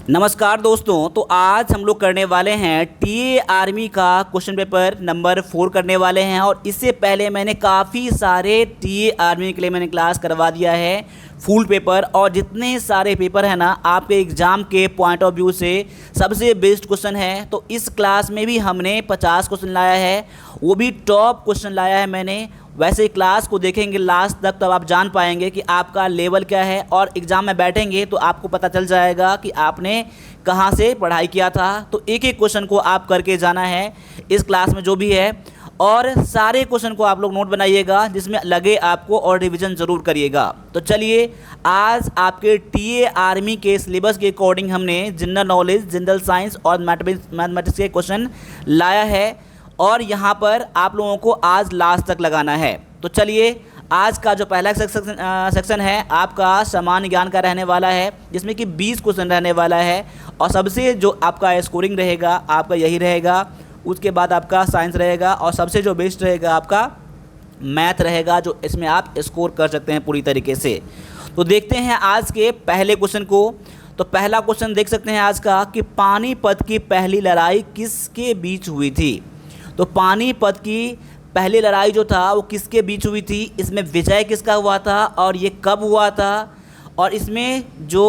नमस्कार दोस्तों। तो आज हम लोग करने वाले हैं टीए आर्मी का क्वेश्चन पेपर नंबर 4 करने वाले हैं। और इससे पहले मैंने काफ़ी सारे टीए आर्मी के लिए मैंने क्लास करवा दिया है फुल पेपर। और जितने सारे पेपर हैं ना आपके एग्ज़ाम के पॉइंट ऑफ व्यू से सबसे बेस्ट क्वेश्चन है। तो इस क्लास में भी हमने 50 क्वेश्चन लाया है, वो भी टॉप क्वेश्चन लाया है मैंने। वैसे क्लास को देखेंगे लास्ट तक तब आप जान पाएंगे कि आपका लेवल क्या है। और एग्ज़ाम में बैठेंगे तो आपको पता चल जाएगा कि आपने कहाँ से पढ़ाई किया था। तो एक एक क्वेश्चन को आप करके जाना है इस क्लास में जो भी है। और सारे क्वेश्चन को आप लोग नोट बनाइएगा जिसमें लगे आपको, और रिवीजन ज़रूर करिएगा। तो चलिए आज आपके टीए आर्मी के सिलेबस के अकॉर्डिंग हमने जनरल नॉलेज, जनरल साइंस और मैथमेटिक्स के क्वेश्चन लाया है। और यहाँ पर आप लोगों को आज लास्ट तक लगाना है। तो चलिए आज का जो पहला सेक्शन है आपका सामान्य ज्ञान का रहने वाला है, जिसमें कि 20 क्वेश्चन रहने वाला है। और सबसे जो आपका स्कोरिंग रहेगा आपका यही रहेगा, उसके बाद आपका साइंस रहेगा, और सबसे जो बेस्ट रहेगा आपका मैथ रहेगा, जो इसमें आप स्कोर कर सकते हैं पूरी तरीके से। तो देखते हैं आज के पहले क्वेश्चन को। तो पहला क्वेश्चन देख सकते हैं आज का कि पानीपत की पहली लड़ाई किसके बीच हुई थी। तो पानीपत की पहली लड़ाई जो था वो किसके बीच हुई थी, इसमें विजय किसका हुआ था और ये कब हुआ था। और इसमें जो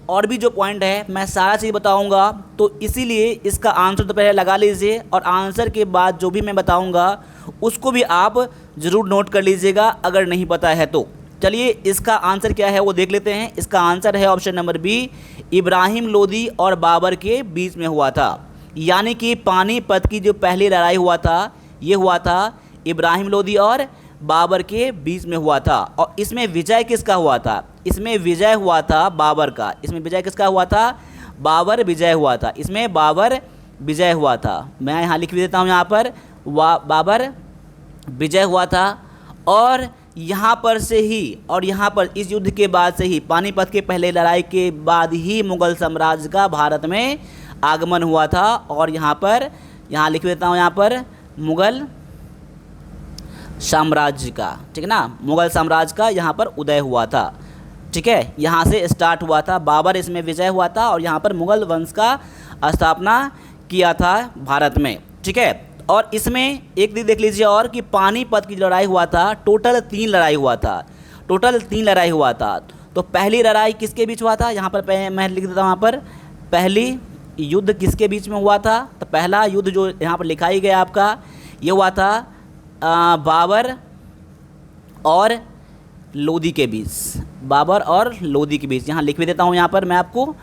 और भी जो पॉइंट है मैं सारा चीज़ बताऊंगा। तो इसीलिए इसका आंसर तो पहले लगा लीजिए, और आंसर के बाद जो भी मैं बताऊंगा उसको भी आप ज़रूर नोट कर लीजिएगा अगर नहीं पता है तो। चलिए इसका आंसर क्या है वो देख लेते हैं। इसका आंसर है option number B, Ibrahim Lodi और बाबर के बीच में हुआ था। यानी कि पानीपत की जो पहली लड़ाई हुआ था ये हुआ था इब्राहिम लोदी और बाबर के बीच में हुआ था। और इसमें विजय किसका हुआ था, इसमें विजय हुआ था बाबर का। इसमें विजय किसका हुआ था, बाबर विजय हुआ था। इसमें बाबर विजय हुआ था। मैं यहाँ लिख भी देता हूँ, यहाँ पर बाबर विजय हुआ था। और यहाँ पर से ही, और यहाँ पर इस युद्ध के बाद से ही, पानीपत के पहले लड़ाई के बाद ही मुग़ल साम्राज्य का भारत में आगमन हुआ था। और यहाँ पर लिख देता हूँ, यहाँ पर मुग़ल साम्राज्य का, ठीक है ना, मुग़ल साम्राज्य का यहाँ पर उदय हुआ था। ठीक है, यहाँ से स्टार्ट हुआ था। बाबर इसमें विजय हुआ था और यहाँ पर मुग़ल वंश का स्थापना किया था भारत में। ठीक है, और इसमें एक चीज़ देख लीजिए और कि पानीपत की लड़ाई हुआ था, टोटल 3 लड़ाई हुआ था। टोटल 3 लड़ाई हुआ था। तो पहली लड़ाई किसके बीच हुआ था, यहाँ पर मैं लिख देता हूँ, यहाँ पर पहली युद्ध किसके बीच में हुआ था। तो पहला युद्ध जो यहाँ पर लिखा ही गया आपका ये हुआ था बाबर और लोदी के बीच। बाबर और लोदी के बीच यहाँ लिख भी देता हूँ यहाँ पर मैं आपको।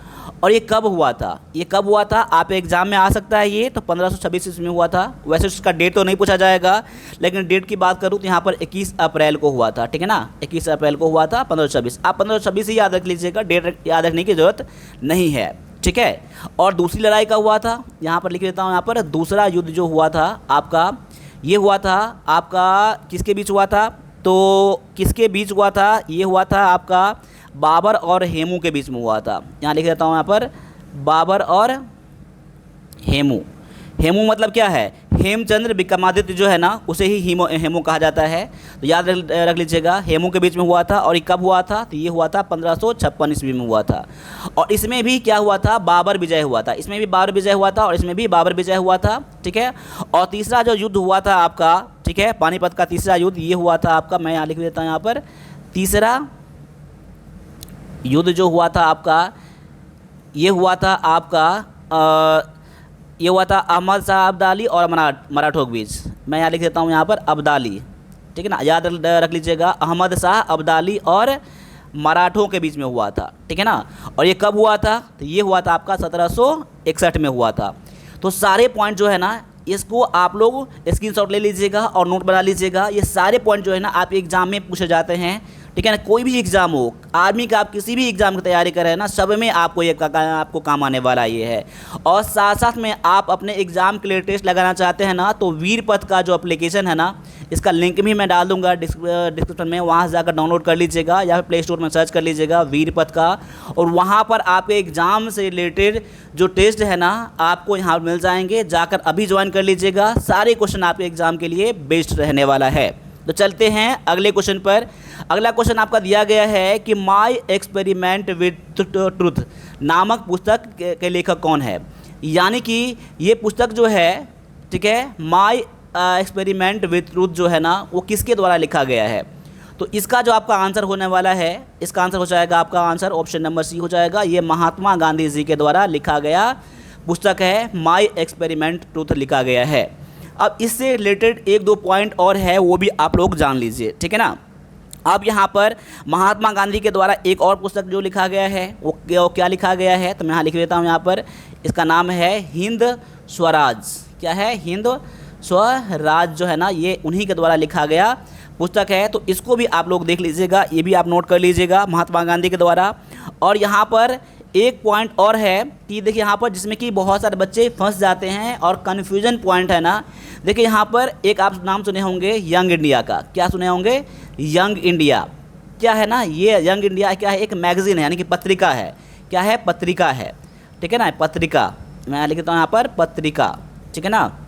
और ये कब हुआ था, ये कब हुआ था आप एग्ज़ाम में आ सकता है। ये तो 1526 ईस्वी में हुआ था। वैसे उसका डेट तो नहीं पूछा जाएगा, लेकिन डेट की बात करूँ तो यहाँ पर 21 अप्रैल को हुआ था। ठीक है ना, 21 अप्रैल को हुआ था 1526। आप 1526 ही याद रख लीजिएगा, डेट याद रखने की ज़रूरत नहीं है। ठीक है, और दूसरी लड़ाई का हुआ था, यहाँ पर लिख देता हूँ, यहाँ पर दूसरा युद्ध जो हुआ था आपका ये हुआ था आपका किसके बीच हुआ था। तो किसके बीच हुआ था, ये हुआ था आपका बाबर और हेमू के बीच में हुआ था। यहाँ लिख देता हूँ, यहाँ पर बाबर और हेमू। हेमू मतलब क्या है, हेमचंद्र विक्रमादित्य जो है ना उसे ही हेमू कहा जाता है। तो याद रख लीजिएगा, हेमू के बीच में हुआ था। और ये कब हुआ था, तो ये हुआ था 1556 ईस्वी में हुआ था। और इसमें भी क्या हुआ था, बाबर विजय हुआ था। इसमें भी बाबर विजय हुआ था और इसमें भी बाबर विजय हुआ था। ठीक है, और तीसरा जो युद्ध हुआ था आपका, ठीक है, पानीपत का तीसरा युद्ध ये हुआ था आपका, मैं यहाँ लिख देता हूँ, यहाँ पर तीसरा युद्ध जो हुआ था आपका ये हुआ था आपका ये हुआ था अहमद शाह अब्दाली और मराठों के बीच। मैं यहाँ लिख देता हूँ, यहाँ पर अब्दाली। ठीक है ना, याद रख लीजिएगा, अहमद शाह अब्दाली और मराठों के बीच में हुआ था। ठीक है ना, और ये कब हुआ था, तो ये हुआ था आपका 1761 में हुआ था। तो सारे पॉइंट जो है ना इसको आप लोग स्क्रीनशॉट ले लीजिएगा और नोट बना लीजिएगा। ये सारे पॉइंट जो है ना आप एग्ज़ाम में पूछे जाते हैं। ठीक है ना, कोई भी एग्ज़ाम हो, आर्मी का आप किसी भी एग्ज़ाम की तैयारी कर रहे हैं ना, सब में आपको ये आपको काम आने वाला ये है। और साथ साथ में आप अपने एग्ज़ाम के लिए टेस्ट लगाना चाहते हैं ना, तो वीरपथ का जो एप्लीकेशन है ना, इसका लिंक भी मैं डाल दूंगा डिस्क्रिप्शन में, वहाँ से जाकर डाउनलोड कर लीजिएगा या फिर प्ले स्टोर में सर्च कर लीजिएगा वीरपथ का। और वहाँ पर आपके एग्ज़ाम से रिलेटेड जो टेस्ट है ना आपको यहाँ मिल जाएंगे, जाकर अभी ज्वाइन कर लीजिएगा। सारे क्वेश्चन आपके एग्ज़ाम के लिए बेस्ट रहने वाला है। तो चलते हैं अगले क्वेश्चन पर। अगला क्वेश्चन आपका दिया गया है कि माई एक्सपेरिमेंट विद ट्रूथ नामक पुस्तक के लेखक कौन है। यानी कि ये पुस्तक जो है, ठीक है, माई एक्सपेरिमेंट विद ट्रूथ जो है ना, वो किसके द्वारा लिखा गया है। तो इसका जो आपका आंसर होने वाला है, इसका आंसर हो जाएगा, आपका आंसर ऑप्शन नंबर सी हो जाएगा। ये महात्मा गांधी जी के द्वारा लिखा गया पुस्तक है, माई एक्सपेरिमेंट ट्रूथ लिखा गया है। अब इससे रिलेटेड एक दो पॉइंट और है, वो भी आप लोग जान लीजिए, ठीक है ना। अब यहाँ पर महात्मा गांधी के द्वारा एक और पुस्तक जो लिखा गया है वो क्या लिखा गया है, तो मैं यहाँ लिख देता हूँ यहाँ पर। इसका नाम है हिंद स्वराज। क्या है? हिंद स्वराज जो है ना, ये उन्हीं के द्वारा लिखा गया पुस्तक है। तो इसको भी आप लोग देख लीजिएगा, ये भी आप नोट कर लीजिएगा, महात्मा गांधी के द्वारा। और यहाँ पर एक पॉइंट और है कि देखिए यहाँ पर, जिसमें कि बहुत सारे बच्चे फंस जाते हैं और कन्फ्यूजन पॉइंट है ना। देखिए यहाँ पर एक आप नाम सुने होंगे यंग इंडिया का। क्या सुने होंगे? Young India. क्या है ना, ये यंग इंडिया क्या है? एक मैगजीन है, यानी कि पत्रिका है। क्या है? पत्रिका है, ठीक है ना, पत्रिका। मैं लिखता हूँ यहाँ पर पत्रिका, ठीक है ना।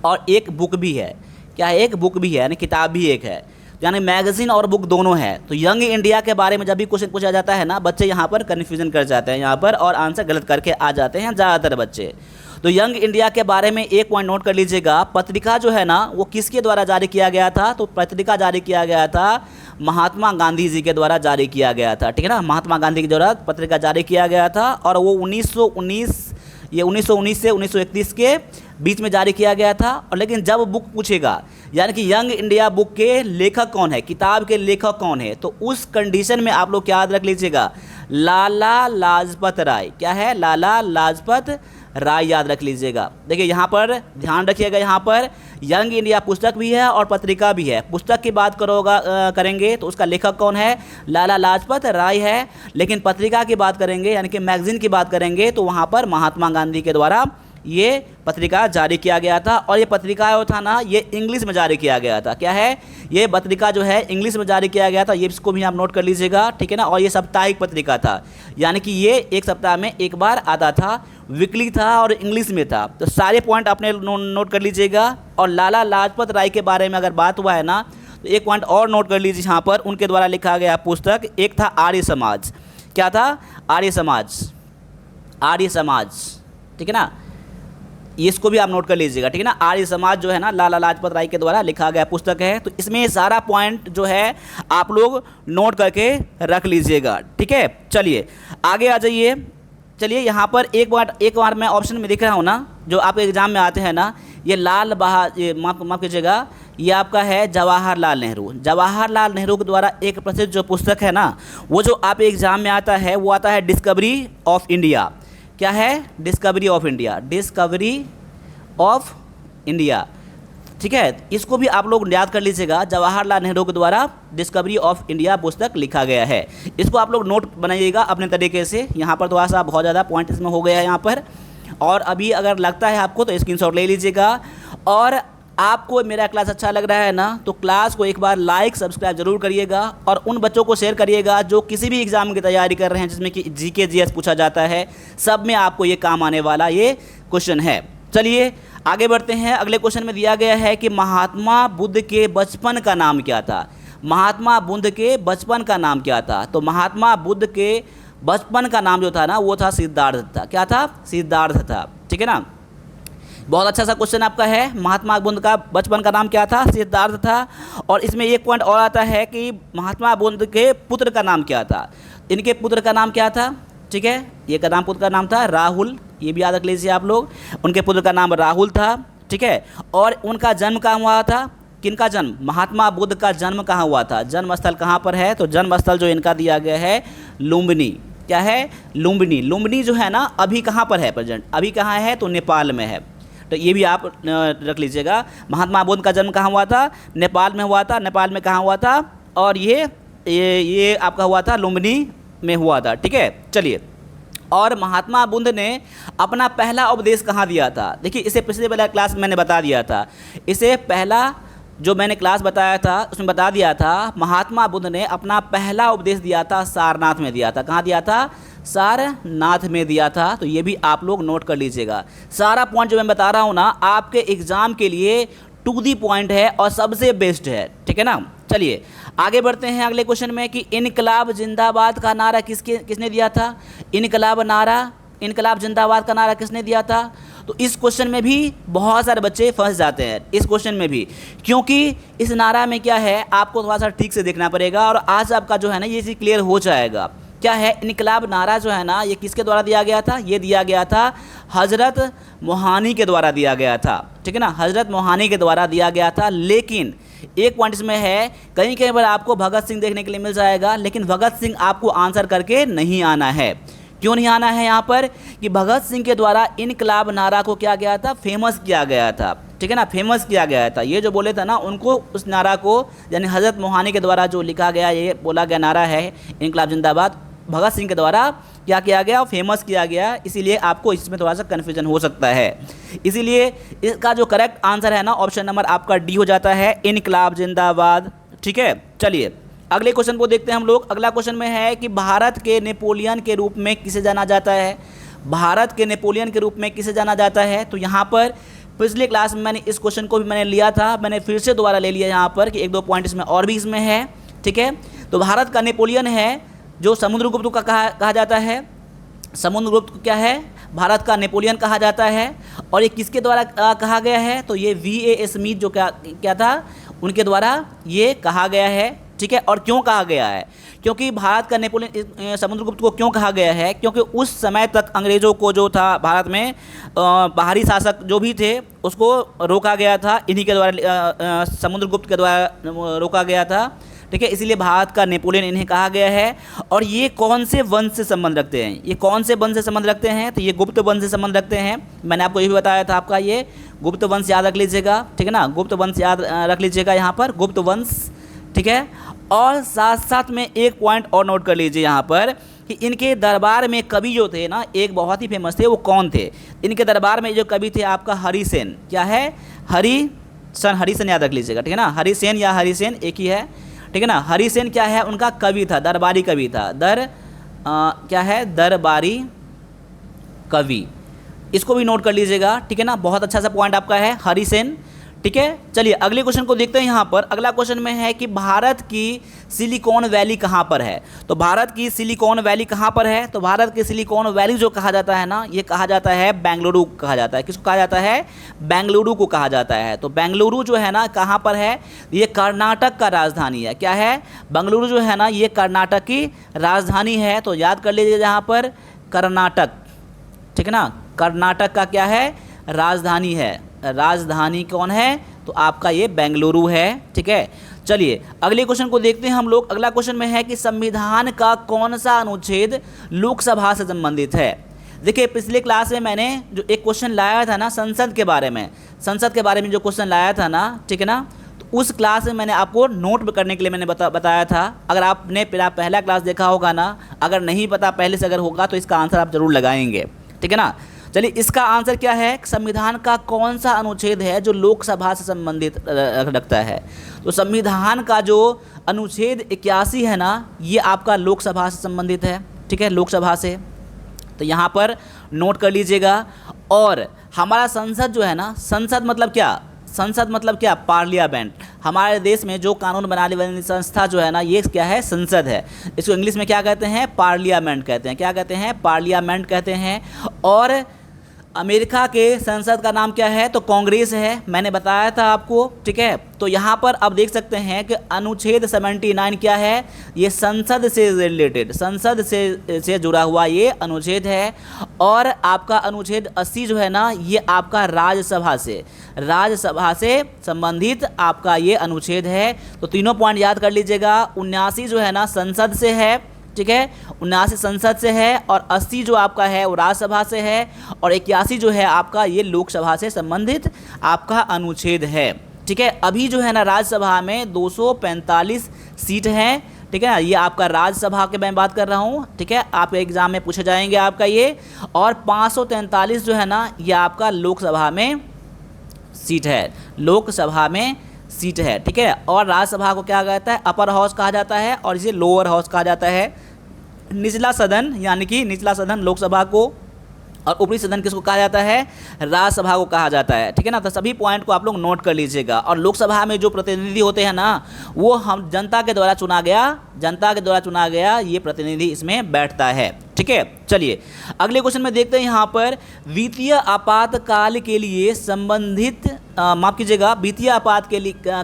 और एक बुक भी है। क्या है? एक बुक भी है, यानी किताब भी एक है, यानी मैगजीन और बुक दोनों है। तो यंग इंडिया के बारे में जब भी क्वेश्चन पूछा जाता है ना, बच्चे यहाँ पर कन्फ्यूजन कर जाते हैं यहाँ पर, और आंसर गलत करके आ जाते हैं ज़्यादातर बच्चे। तो यंग इंडिया के बारे में एक पॉइंट नोट कर लीजिएगा। पत्रिका जो है ना, वो किसके द्वारा जारी किया गया था? तो पत्रिका जारी किया गया था महात्मा गांधी जी के द्वारा जारी किया गया था, ठीक है ना। महात्मा गांधी के द्वारा पत्रिका जारी किया गया था, और वो 1919 से 1931 के बीच में जारी किया गया था। और लेकिन जब बुक पूछेगा, यानी कि यंग इंडिया बुक के लेखक कौन है, किताब के लेखक कौन है, तो उस कंडीशन में आप लोग क्या याद रख लीजिएगा? लाला लाजपत राय। क्या है? लाला लाजपत राय याद रख लीजिएगा। देखिए यहाँ पर ध्यान रखिएगा, यहाँ पर यंग इंडिया पुस्तक भी है और पत्रिका भी है। पुस्तक की बात करेंगे तो उसका लेखक कौन है? लाला लाजपत राय है। लेकिन पत्रिका की बात करेंगे, यानी कि मैगजीन की बात करेंगे, तो वहाँ पर महात्मा गांधी के द्वारा ये पत्रिका जारी किया गया था। और ये पत्रिका जो था ना, ये इंग्लिश में जारी किया गया था। क्या है? ये पत्रिका जो है इंग्लिश में जारी किया गया था, ये इसको भी आप नोट कर लीजिएगा, ठीक है ना। और ये साप्ताहिक पत्रिका था, यानी कि ये एक सप्ताह में एक बार आता था, वीकली था और इंग्लिश में था। तो सारे पॉइंट आपने नोट कर लीजिएगा। और लाला लाजपत राय के बारे में अगर बात हुआ है ना, तो एक पॉइंट और नोट कर लीजिए, यहाँ पर उनके द्वारा लिखा गया पुस्तक एक था आर्य समाज। क्या था? आर्य समाज। आर्य समाज, ठीक है ना, इसको भी आप नोट कर लीजिएगा, ठीक है ना। आर्य समाज जो है ना, लाला लाजपत राय के द्वारा लिखा गया पुस्तक है। तो इसमें सारा पॉइंट जो है आप लोग नोट करके रख लीजिएगा, ठीक है। चलिए आगे आ जाइए। चलिए यहाँ पर एक बार मैं ऑप्शन में दिख रहा हूँ ना, जो आपके एग्जाम में आते हैं ना, ये माफ़ कीजिएगा, ये आपका है जवाहरलाल नेहरू। जवाहरलाल नेहरू के द्वारा एक प्रसिद्ध जो पुस्तक है ना, वो जो आप एग्जाम में आता है, वो आता है डिस्कवरी ऑफ इंडिया। क्या है? Discovery of India. Discovery of India, ठीक है। इसको भी आप लोग याद कर लीजिएगा, जवाहरलाल नेहरू के द्वारा डिस्कवरी ऑफ इंडिया पुस्तक लिखा गया है। इसको आप लोग नोट बनाइएगा अपने तरीके से। यहाँ पर थोड़ा सा बहुत ज़्यादा पॉइंट इसमें हो गया है यहाँ पर, और अभी अगर लगता है आपको तो स्क्रीनशॉट ले लीजिएगा। और आपको मेरा क्लास अच्छा लग रहा है ना, तो क्लास को एक बार लाइक सब्सक्राइब जरूर करिएगा, और उन बच्चों को शेयर करिएगा जो किसी भी एग्ज़ाम की तैयारी कर रहे हैं जिसमें कि जीके जीएस पूछा जाता है। सब में आपको ये काम आने वाला ये क्वेश्चन है। चलिए आगे बढ़ते हैं। अगले क्वेश्चन में दिया गया है कि महात्मा बुद्ध के बचपन का नाम क्या था। महात्मा बुद्ध के बचपन का नाम क्या था? तो महात्मा बुद्ध के बचपन का नाम जो था ना, वो था सिद्धार्थ था। क्या था? सिद्धार्थ था, ठीक है ना। बहुत अच्छा सा क्वेश्चन आपका है। महात्मा बुद्ध का बचपन का नाम क्या था? सिद्धार्थ था। और इसमें एक पॉइंट और आता है कि महात्मा बुद्ध के पुत्र का नाम क्या था। इनके पुत्र का नाम क्या था? ठीक है, ये का नाम पुत्र का नाम था राहुल, ये भी याद रख लीजिए आप लोग। उनके पुत्र का नाम राहुल था, ठीक है। और उनका जन्म कहाँ हुआ था? किनका जन्म? महात्मा बुद्ध का जन्म कहाँ हुआ था? जन्म स्थल कहाँ पर है? तो जन्म स्थल जो इनका दिया गया है लुम्बिनी। क्या है? लुम्बिनी। लुम्बिनी जो है ना, अभी कहाँ पर है? प्रेजेंट अभी कहाँ है? तो नेपाल में है। तो ये भी आप रख लीजिएगा। महात्मा बुद्ध का जन्म कहाँ हुआ था? नेपाल में हुआ था। नेपाल में कहाँ हुआ था? और ये आपका हुआ था लुम्बिनी में हुआ था, ठीक है। चलिए, और महात्मा बुद्ध ने अपना पहला उपदेश कहाँ दिया था? देखिए, इसे पिछले वाला क्लास में मैंने बता दिया था। इसे पहला जो मैंने क्लास बताया था उसमें बता दिया था, महात्मा बुद्ध ने अपना पहला उपदेश दिया था सारनाथ में दिया था। कहाँ दिया था? सारनाथ में दिया था। तो ये भी आप लोग नोट कर लीजिएगा। सारा पॉइंट जो मैं बता रहा हूँ ना, आपके एग्ज़ाम के लिए टू दी पॉइंट है और सबसे बेस्ट है, ठीक है ना। चलिए आगे बढ़ते हैं अगले क्वेश्चन में कि इनकलाब जिंदाबाद का नारा किसने दिया था। इनकलाब जिंदाबाद का नारा किसने दिया था। तो इस क्वेश्चन में भी बहुत सारे बच्चे फंस जाते हैं इस क्वेश्चन में भी, क्योंकि इस नारा में क्या है आपको थोड़ा सा ठीक से देखना पड़ेगा और आज आपका जो है ना ये चीज़ क्लियर हो जाएगा। क्या है इनकलाब नारा जो है ना ये किसके द्वारा दिया गया था। ये दिया गया था हज़रत मोहानी के द्वारा दिया गया था, ठीक है ना, हज़रत मोहानी के द्वारा दिया गया था। लेकिन एक पॉइंट इसमें है, कहीं कहीं पर आपको भगत सिंह देखने के लिए मिल जाएगा, लेकिन भगत सिंह आपको आंसर करके नहीं आना है। क्यों नहीं आना है यहाँ पर कि भगत सिंह के द्वारा इनकलाब नारा को क्या गया था, फेमस किया गया था, ठीक है ना, फेमस किया गया था। ये जो बोले था ना उनको उस नारा को यानी हज़रत मोहानी के द्वारा जो लिखा गया ये बोला गया नारा है इनकलाब जिंदाबाद, भगत सिंह के द्वारा क्या किया गया, फेमस किया गया। इसीलिए आपको इसमें थोड़ा सा कन्फ्यूजन हो सकता है। इसीलिए इसका जो करेक्ट आंसर है ना ऑप्शन नंबर आपका डी हो जाता है, इनकलाब जिंदाबाद, ठीक है। चलिए अगले क्वेश्चन को देखते हैं हम लोग। अगला क्वेश्चन में है कि भारत के नेपोलियन के रूप में किसे जाना जाता है। भारत के नेपोलियन के रूप में किसे जाना जाता है। तो यहाँ पर पिछले क्लास में मैंने इस क्वेश्चन को भी मैंने लिया था, मैंने फिर से दोबारा ले लिया यहाँ पर कि एक दो पॉइंट इसमें और भी इसमें है, ठीक है। तो भारत का नेपोलियन है जो समुद्रगुप्त को कहा जाता है। समुद्रगुप्त को क्या है, भारत का नेपोलियन कहा जाता है। और ये किसके द्वारा कहा गया है, तो ये V.A. स्मिथ जो क्या था उनके द्वारा ये कहा गया है, ठीक है। और क्यों कहा गया है, क्योंकि भारत का नेपोलियन समुद्रगुप्त को क्यों कहा गया है, क्योंकि उस समय तक अंग्रेज़ों को जो था भारत में बाहरी शासक जो भी थे उसको रोका गया था, इन्हीं के द्वारा समुद्रगुप्त के द्वारा रोका गया था, ठीक है। इसीलिए भारत का नेपोलियन इन्हें कहा गया है। और ये कौन से वंश से संबंध रखते हैं, ये कौन से वंश से संबंध रखते हैं, तो ये गुप्त वंश से संबंध रखते हैं। मैंने आपको ये भी बताया था, आपका ये गुप्त वंश याद रख लीजिएगा, ठीक है ना, गुप्त वंश याद रख लीजिएगा यहाँ पर गुप्त वंश, ठीक है। और साथ साथ में एक पॉइंट और नोट कर लीजिए यहाँ पर कि इनके दरबार में कवि जो थे ना एक बहुत ही फेमस थे, वो कौन थे। इनके दरबार में जो कवि थे आपका हरिसेन, क्या है, हरिसेन याद रख लीजिएगा, ठीक है ना, हरिसेन या हरिसेन एक ही है, ठीक है ना। हरिसेन क्या है, उनका कवि था, दरबारी कवि था, क्या है, दरबारी कवि, इसको भी नोट कर लीजिएगा, ठीक है ना। बहुत अच्छा सा पॉइंट आपका है हरिसेन, ठीक है। चलिए अगले क्वेश्चन को देखते हैं। यहाँ पर अगला क्वेश्चन में है कि भारत की सिलिकॉन वैली कहाँ पर है। तो भारत की सिलिकॉन वैली कहाँ पर है, तो भारत की सिलिकॉन वैली जो कहा जाता है ना ये कहा जाता है बेंगलुरु कहा जाता है। किसको कहा जाता है, बेंगलुरु को कहा जाता है। तो बेंगलुरु जो है ना कहाँ पर है, ये कर्नाटक का राजधानी है। क्या है, बेंगलुरु जो है ना ये कर्नाटक की राजधानी है। तो याद कर लीजिए यहाँ पर कर्नाटक, ठीक है ना, कर्नाटक का क्या है, राजधानी है। राजधानी कौन है, तो आपका ये बेंगलुरु है, ठीक है। चलिए अगले क्वेश्चन को देखते हैं हम लोग। अगला क्वेश्चन में है कि संविधान का कौन सा अनुच्छेद लोकसभा से संबंधित है। देखिए पिछले क्लास में मैंने जो एक क्वेश्चन लाया था ना संसद के बारे में, संसद के बारे में जो क्वेश्चन लाया था ना, ठीक है ना, तो उस क्लास में मैंने आपको नोट करने के लिए मैंने बताया था। अगर आपने पहला क्लास देखा होगा ना, अगर नहीं पता पहले से अगर होगा तो इसका आंसर आप जरूर लगाएंगे, ठीक है ना। चलिए इसका आंसर क्या है, संविधान का कौन सा अनुच्छेद है जो लोकसभा से संबंधित रखता है। तो संविधान का जो अनुच्छेद 81 है ना ये आपका लोकसभा से संबंधित है, ठीक है, लोकसभा से। तो यहाँ पर नोट कर लीजिएगा। और हमारा संसद जो है ना, संसद मतलब क्या, संसद मतलब क्या, पार्लियामेंट। हमारे देश में जो कानून बनाने वाली संस्था जो है ना ये क्या है, संसद है। इसको इंग्लिश में क्या कहते हैं, पार्लियामेंट कहते हैं। क्या कहते हैं, पार्लियामेंट कहते हैं। और अमेरिका के संसद का नाम क्या है, तो कांग्रेस है, मैंने बताया था आपको, ठीक है। तो यहाँ पर अब देख सकते हैं कि अनुच्छेद 79 क्या है, ये संसद से रिलेटेड, संसद से जुड़ा हुआ ये अनुच्छेद है। और आपका अनुच्छेद 80 जो है ना ये आपका राज्यसभा से संबंधित आपका ये अनुच्छेद है। तो तीनों पॉइंट याद कर लीजिएगा। 79 जो है ना संसद से है, ठीक है, 79 संसद से है, और 80 जो आपका है वो राज्यसभा से है, और 81 जो है आपका ये लोकसभा से संबंधित आपका अनुच्छेद है, ठीक है। अभी जो है ना राज्यसभा में 245 सीट हैं, ठीक है ना, ये आपका राज्यसभा के मैं बात कर रहा हूँ, ठीक है, आपके एग्जाम में पूछे जाएंगे आपका ये। और 543 जो है ना ये आपका लोकसभा में सीट है, लोकसभा में सीट है, ठीक है। और राज्यसभा को क्या कहता है, अपर हाउस कहा जाता है, और इसे लोअर हाउस कहा जाता है। निचला सदन यानी कि निचला सदन लोकसभा को और ऊपरी सदन किसको कहा जाता है? राज्यसभा को कहा जाता है, ठीक है ना। तो सभी पॉइंट को आप लोग नोट कर लीजिएगा। और लोकसभा में जो प्रतिनिधि होते हैं ना, वो हम जनता के द्वारा चुना गया ये प्रतिनिधि इसमें बैठता है, ठीक है। चलिए अगले क्वेश्चन में देखते हैं यहाँ पर वित्तीय आपातकाल के लिए संबंधित वित्तीय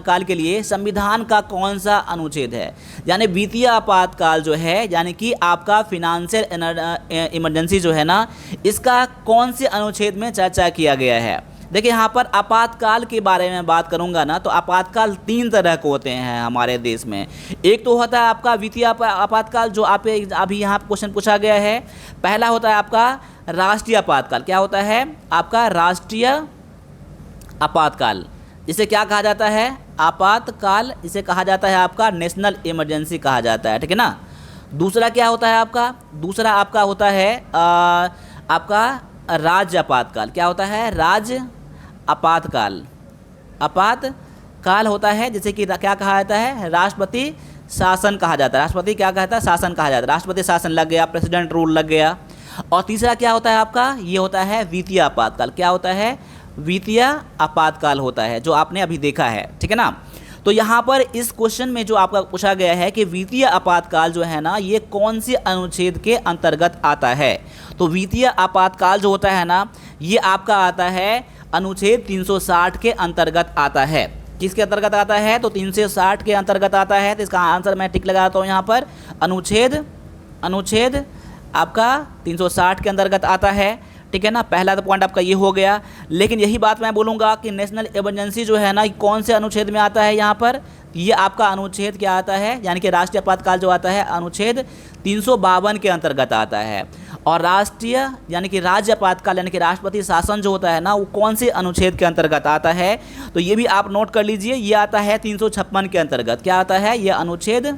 काल के लिए संविधान का कौन सा अनुच्छेद है? यानी वित्तीय आपातकाल जो है, यानी कि आपका फिनेंशियल इमरजेंसी जो है ना, इसका कौन से अनुच्छेद में चर्चा किया गया है? देखिए यहाँ पर आपातकाल के बारे में बात करूंगा ना, तो आपातकाल 3 तरह के होते हैं हमारे देश में। एक तो होता है आपका वित्तीय आपातकाल, जो आप अभी यहाँ क्वेश्चन पूछा गया है। पहला होता है आपका राष्ट्रीय आपातकाल। क्या होता है? आपका राष्ट्रीय आपातकाल, जिसे क्या कहा जाता है? आपातकाल, इसे कहा जाता है आपका नेशनल इमरजेंसी कहा जाता है, ठीक है ना। दूसरा क्या होता है आपका? दूसरा आपका होता है आपका राज्य आपातकाल। क्या होता है? राज्य आपातकाल होता है, जैसे कि क्या कहा जाता है? राष्ट्रपति शासन कहा जाता है। राष्ट्रपति क्या कहता है? शासन कहा जाता है। राष्ट्रपति शासन लग गया, प्रेसिडेंट रूल लग गया। और तीसरा क्या होता है आपका? ये होता है वित्तीय आपातकाल। क्या होता है? वित्तीय आपातकाल होता है, जो आपने अभी देखा है, ठीक है ना। तो यहाँ पर इस क्वेश्चन में जो आपका पूछा गया है कि वित्तीय आपातकाल जो है ना, ये कौन से अनुच्छेद के अंतर्गत आता है? तो वित्तीय आपातकाल जो होता है ना, ये आपका आता है अनुच्छेद 360 के अंतर्गत आता है। किसके अंतर्गत आता है? तो 360 के अंतर्गत आता है। तो इसका आंसर मैं टिक लगाता हूँ यहाँ पर, अनुच्छेद आपका 360 के अंतर्गत आता है, ठीक है ना। पहला तो पॉइंट आपका ये हो गया। लेकिन यही बात मैं बोलूँगा कि नेशनल इमरजेंसी जो है ना, कौन से अनुच्छेद में आता है? यहाँ पर ये आपका अनुच्छेद क्या आता है? यानी कि राष्ट्रीय आपातकाल जो आता है, अनुच्छेद 352 के अंतर्गत आता है। और राष्ट्रीय यानी कि राज्य आपातकाल यानी कि राष्ट्रपति शासन जो होता है ना, वो कौन से अनुच्छेद के अंतर्गत आता है? तो ये भी आप नोट कर लीजिए, ये आता है 356 के अंतर्गत। क्या आता है? ये अनुच्छेद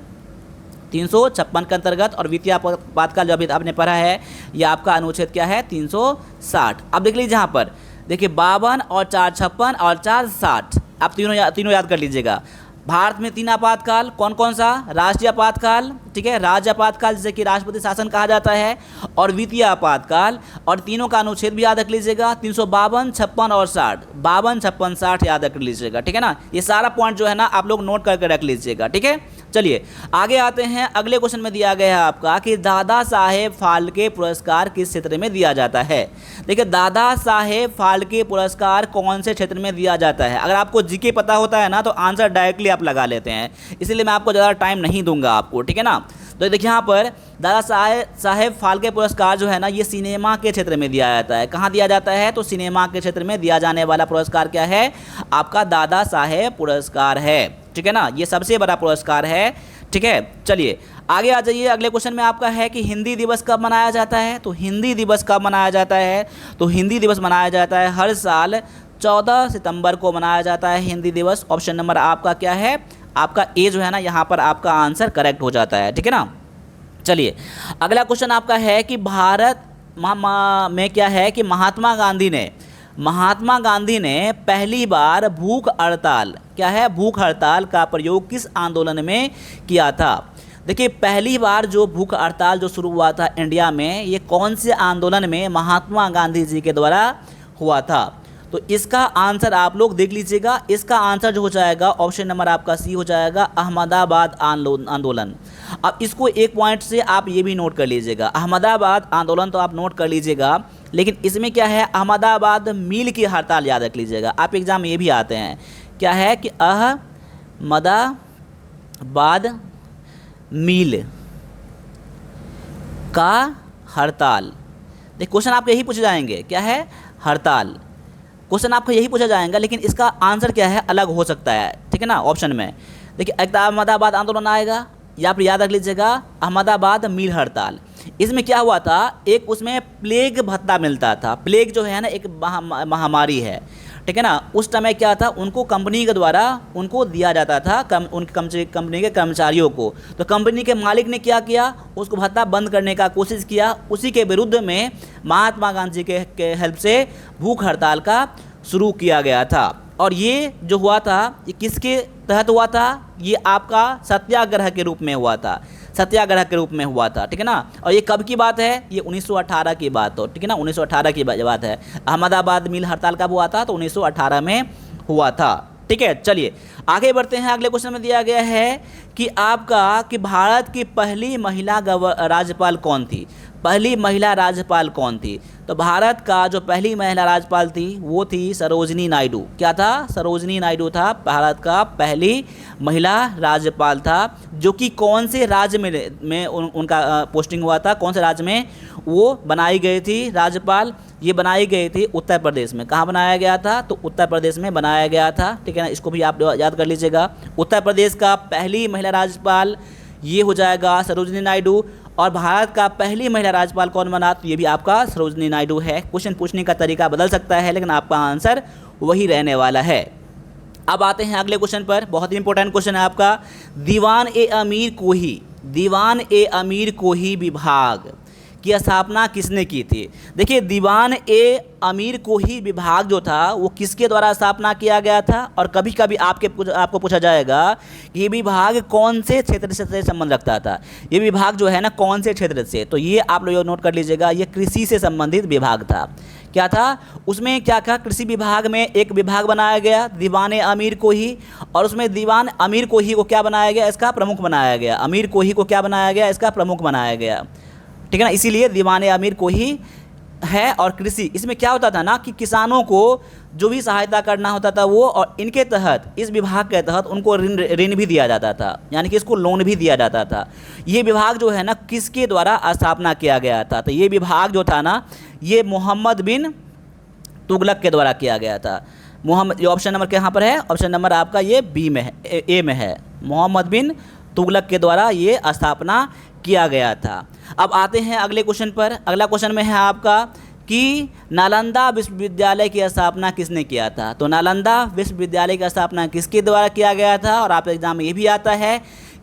356 के अंतर्गत। और वित्तीय आपातकाल जो अभी आपने पढ़ा है, ये आपका अनुच्छेद क्या है? 360। अब देख लीजिए यहाँ पर, देखिए 52 और 456 और 460, आप तीनों याद कर लीजिएगा। भारत में 3 आपातकाल, कौन कौन सा? राष्ट्रीय आपातकाल, ठीक है, राज्य आपातकाल जिसे कि राष्ट्रपति शासन कहा जाता है, और वित्तीय आपातकाल। और तीनों का अनुच्छेद भी याद रख लीजिएगा, 352, 56 और 60। 52, 56, 60 याद रख लीजिएगा, ठीक है ना। ये सारा पॉइंट जो है ना, आप लोग नोट करके रख लीजिएगा, ठीक है। चलिए आगे आते हैं। अगले क्वेश्चन में दिया गया है आपका कि दादा साहेब फाल्के पुरस्कार किस क्षेत्र में दिया जाता है? देखिए दादा साहेब फाल्के पुरस्कार कौन से क्षेत्र में दिया जाता है? अगर आपको जीके पता होता है ना, तो आंसर डायरेक्टली आप लगा लेते हैं, इसलिए मैं आपको ज़्यादा टाइम नहीं दूंगा आपको, ठीक है ना। तो देखिए यहाँ पर दादा साहेब फाल्के पुरस्कार जो है ना, ये सिनेमा के क्षेत्र में दिया जाता है। कहाँ दिया जाता है? तो सिनेमा के क्षेत्र में दिया जाने वाला पुरस्कार क्या है? आपका दादा साहेब पुरस्कार है, ठीक है ना। ये सबसे बड़ा पुरस्कार है, ठीक है। चलिए आगे आ जाइए। अगले क्वेश्चन में आपका है कि हिंदी दिवस कब मनाया जाता है? तो हिंदी दिवस कब मनाया जाता है? तो हिंदी दिवस मनाया जाता है हर साल 14 सितंबर को मनाया जाता है हिंदी दिवस। ऑप्शन नंबर आपका क्या है? आपका ए जो है ना, यहाँ पर आपका आंसर करेक्ट हो जाता है, ठीक है ना। चलिए अगला क्वेश्चन आपका है कि भारत में क्या है कि महात्मा गांधी ने पहली बार भूख हड़ताल, क्या है? भूख हड़ताल का प्रयोग किस आंदोलन में किया था? देखिए पहली बार जो भूख हड़ताल जो शुरू हुआ था इंडिया में, ये कौन से आंदोलन में महात्मा गांधी जी के द्वारा हुआ था? तो इसका आंसर आप लोग देख लीजिएगा। इसका आंसर जो हो जाएगा, ऑप्शन नंबर आपका सी हो जाएगा, अहमदाबाद आंदोलन। अब इसको एक पॉइंट से आप ये भी नोट कर लीजिएगा, अहमदाबाद आंदोलन तो आप नोट कर लीजिएगा, लेकिन इसमें क्या है? अहमदाबाद मील की हड़ताल याद रख लीजिएगा। आप एग्जाम ये भी आते हैं, क्या है कि अहमदाबाद मील का हड़ताल। देख क्वेश्चन आपके यही पूछे जाएंगे, क्या है? हड़ताल। क्वेश्चन आपका यही पूछा जाएगा, लेकिन इसका आंसर क्या है? अलग हो सकता है, ठीक है ना। ऑप्शन में देखिए एक अहमदाबाद आंदोलन आएगा, या फिर याद रख लीजिएगा अहमदाबाद मील हड़ताल। इसमें क्या हुआ था? एक उसमें प्लेग भत्ता मिलता था। प्लेग जो है ना, एक महामारी है, ठीक है ना। उस समय क्या था? उनको कंपनी के द्वारा उनको दिया जाता था, कंपनी के कर्मचारियों को। तो कंपनी के मालिक ने क्या किया? उसको भत्ता बंद करने का कोशिश किया। उसी के विरुद्ध में महात्मा गांधी के हेल्प से भूख हड़ताल का शुरू किया गया था। और ये जो हुआ था, ये किसके तहत हुआ था? ये आपका सत्याग्रह के रूप में हुआ था। सत्याग्रह के रूप में हुआ था, ठीक है ना। और ये कब की बात है, ये 1918 की बात हो, ठीक है ना, 1918 की बात है। अहमदाबाद मिल हड़ताल कब हुआ था, तो 1918 में हुआ था, ठीक है। चलिए आगे बढ़ते हैं। अगले क्वेश्चन में दिया गया है कि आपका कि भारत की पहली महिला राज्यपाल कौन थी, पहली महिला राज्यपाल कौन थी। तो भारत का जो पहली महिला राज्यपाल थी वो थी सरोजनी नायडू। क्या था, सरोजनी नायडू था भारत का पहली महिला राज्यपाल था, जो कि कौन से राज्य में उनका पोस्टिंग हुआ था, कौन से राज्य में वो बनाई गई थी राज्यपाल। ये बनाई गई थी उत्तर प्रदेश में। कहाँ बनाया गया था, तो उत्तर प्रदेश में बनाया गया था, ठीक है ना। इसको भी आप याद कर लीजिएगा। उत्तर प्रदेश का पहली महिला राज्यपाल ये हो जाएगा सरोजनी नायडू। और भारत का पहली महिला राज्यपाल कौन बना, तो ये भी आपका सरोजनी नायडू है। क्वेश्चन पूछने का तरीका बदल सकता है, लेकिन आपका आंसर वही रहने वाला है। अब आते हैं अगले क्वेश्चन पर। बहुत ही इंपॉर्टेंट क्वेश्चन है आपका। दीवान ए अमीर कोही विभाग की स्थापना किसने की थी। देखिए दीवान ए अमीर कोही विभाग जो था वो किसके द्वारा स्थापना किया गया था। और कभी कभी आपको पूछा जाएगा कि ये विभाग कौन से क्षेत्र से संबंध रखता था। ये विभाग जो है ना कौन से क्षेत्र से, तो ये आप लोग नोट कर लीजिएगा। ये कृषि से संबंधित विभाग था। क्या था उसमें, क्या कहा, कृषि विभाग में एक विभाग बनाया गया दीवान ए अमीर कोही। और उसमें दीवान अमीर कोही को क्या बनाया गया, इसका प्रमुख बनाया गया। अमीर कोही को क्या बनाया गया, इसका प्रमुख बनाया गया, ठीक है ना। इसीलिए दीवान ए अमीर कोही है। और कृषि, इसमें क्या होता था ना कि किसानों को जो भी सहायता करना होता था वो, और इनके तहत, इस विभाग के तहत उनको ऋण भी दिया जाता था, यानी कि इसको लोन भी दिया जाता था। ये विभाग जो है ना किसके द्वारा स्थापना किया गया था, तो ये विभाग जो था ना ये मोहम्मद बिन तुगलक के द्वारा किया गया था। मोहम्मद, ये ऑप्शन नंबर कहाँ पर है, ऑप्शन नंबर आपका ये बी में है, ए में है। मोहम्मद बिन तुगलक के द्वारा ये स्थापना किया गया था। अब आते हैं अगले क्वेश्चन पर। अगला क्वेश्चन में है आपका कि नालंदा विश्वविद्यालय की स्थापना किसने किया था। तो नालंदा विश्वविद्यालय की स्थापना किसके द्वारा किया गया था। और आप एग्जाम में ये भी आता है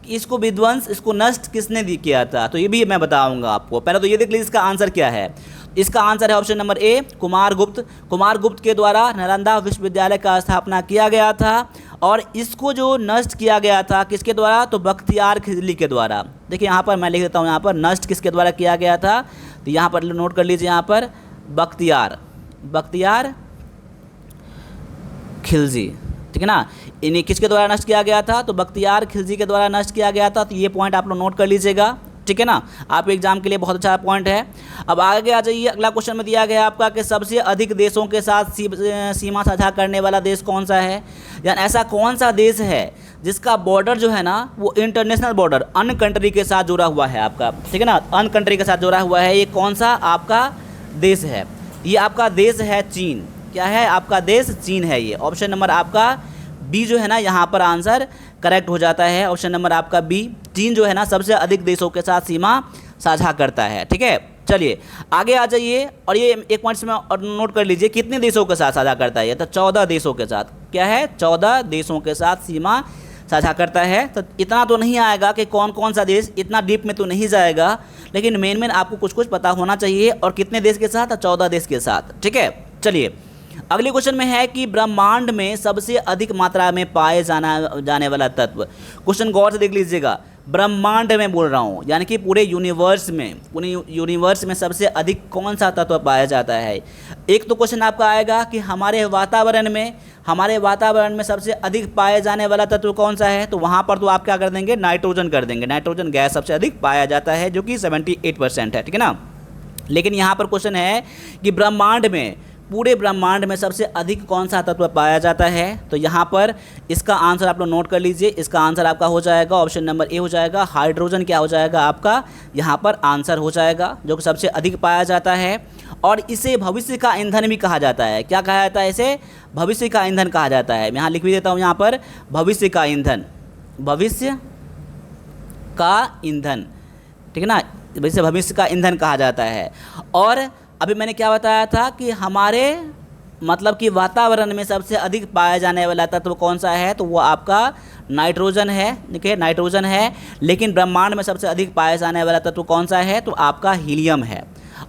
कि इसको विध्वंस, इसको नष्ट किसने किया था, तो ये भी मैं बताऊंगा आपको। पहले तो ये देख लीजिए इसका आंसर क्या है। इसका आंसर है ऑप्शन नंबर ए, कुमार गुप्त के द्वारा नालंदा विश्वविद्यालय का स्थापना किया गया था। और इसको जो नष्ट किया गया था किसके द्वारा, तो बख्तियार खिलजी के द्वारा। देखिए यहाँ पर मैं लिख देता हूँ, यहाँ पर नष्ट किसके द्वारा किया गया था, तो यहाँ पर नोट कर लीजिए, यहाँ पर बख्तियार खिलजी, ठीक है ना। इन्हें किसके द्वारा नष्ट किया गया था, तो बख्तियार खिलजी के द्वारा नष्ट किया गया था। तो ये पॉइंट आप लोग नोट कर लीजिएगा, ठीक है ना। आप एग्जाम के लिए बहुत अच्छा पॉइंट है। अब आगे आ जाइए। अगला क्वेश्चन में दिया गया आपका कि सबसे अधिक देशों के साथ सीमा साझा करने वाला देश कौन सा है, यानी ऐसा कौन सा देश है जिसका बॉर्डर जो है ना वो इंटरनेशनल बॉर्डर अन्य कंट्री के साथ जुड़ा हुआ है आपका, ठीक है ना, अन्य कंट्री के साथ जुड़ा हुआ है। ये कौन सा आपका देश है, ये आपका देश है चीन। क्या है आपका देश, चीन है। ये ऑप्शन नंबर आपका बी जो है ना यहाँ पर आंसर करेक्ट हो जाता है। ऑप्शन नंबर आपका बी, चीन जो है ना सबसे अधिक देशों के साथ सीमा साझा करता है, ठीक है। चलिए आगे आ जाइए। और ये एक पॉइंट में और नोट कर लीजिए कितने देशों के साथ साझा करता है, तो 14 देशों के साथ। क्या है, 14 देशों के साथ सीमा साझा करता है। तो इतना तो नहीं आएगा कि कौन कौन सा देश, इतना डीप में तो नहीं जाएगा, लेकिन मेन आपको कुछ पता होना चाहिए। और कितने देश के साथ, 14 देश के साथ, ठीक है। चलिए अगले क्वेश्चन में है कि ब्रह्मांड में सबसे अधिक मात्रा में पाए जाने वाला तत्व। क्वेश्चन गौर से देख लीजिएगा, ब्रह्मांड में बोल रहा हूँ, यानी कि पूरे यूनिवर्स में सबसे अधिक कौन सा तत्व पाया जाता है। एक तो क्वेश्चन आपका आएगा कि हमारे वातावरण में सबसे अधिक पाए जाने वाला तत्व कौन सा है, तो वहाँ पर तो आप क्या कर देंगे, नाइट्रोजन कर देंगे। नाइट्रोजन गैस सबसे अधिक पाया जाता है, जो कि 78% है, ठीक है ना। लेकिन यहाँ पर क्वेश्चन है कि पूरे ब्रह्मांड में सबसे अधिक कौन सा तत्व पाया जाता है, तो यहाँ पर इसका आंसर आप लोग नोट कर लीजिए। इसका आंसर आपका हो जाएगा ऑप्शन नंबर ए हो जाएगा, हाइड्रोजन क्या हो जाएगा आपका यहाँ पर आंसर हो जाएगा, जो कि सबसे अधिक पाया जाता है। और इसे भविष्य का ईंधन भी कहा जाता है। क्या कहा जाता है, इसे भविष्य का ईंधन कहा जाता है। मैं यहाँ लिख भी देता हूँ, यहाँ पर भविष्य का ईंधन, ठीक है ना, वैसे भविष्य का ईंधन कहा जाता है। और अभी मैंने क्या बताया था कि हमारे मतलब कि वातावरण में सबसे अधिक पाया जाने वाला तत्व कौन सा है, तो वो आपका नाइट्रोजन है, देखिए नाइट्रोजन है। लेकिन ब्रह्मांड में सबसे अधिक पाया जाने वाला तत्व कौन सा है, तो आपका हीलियम है।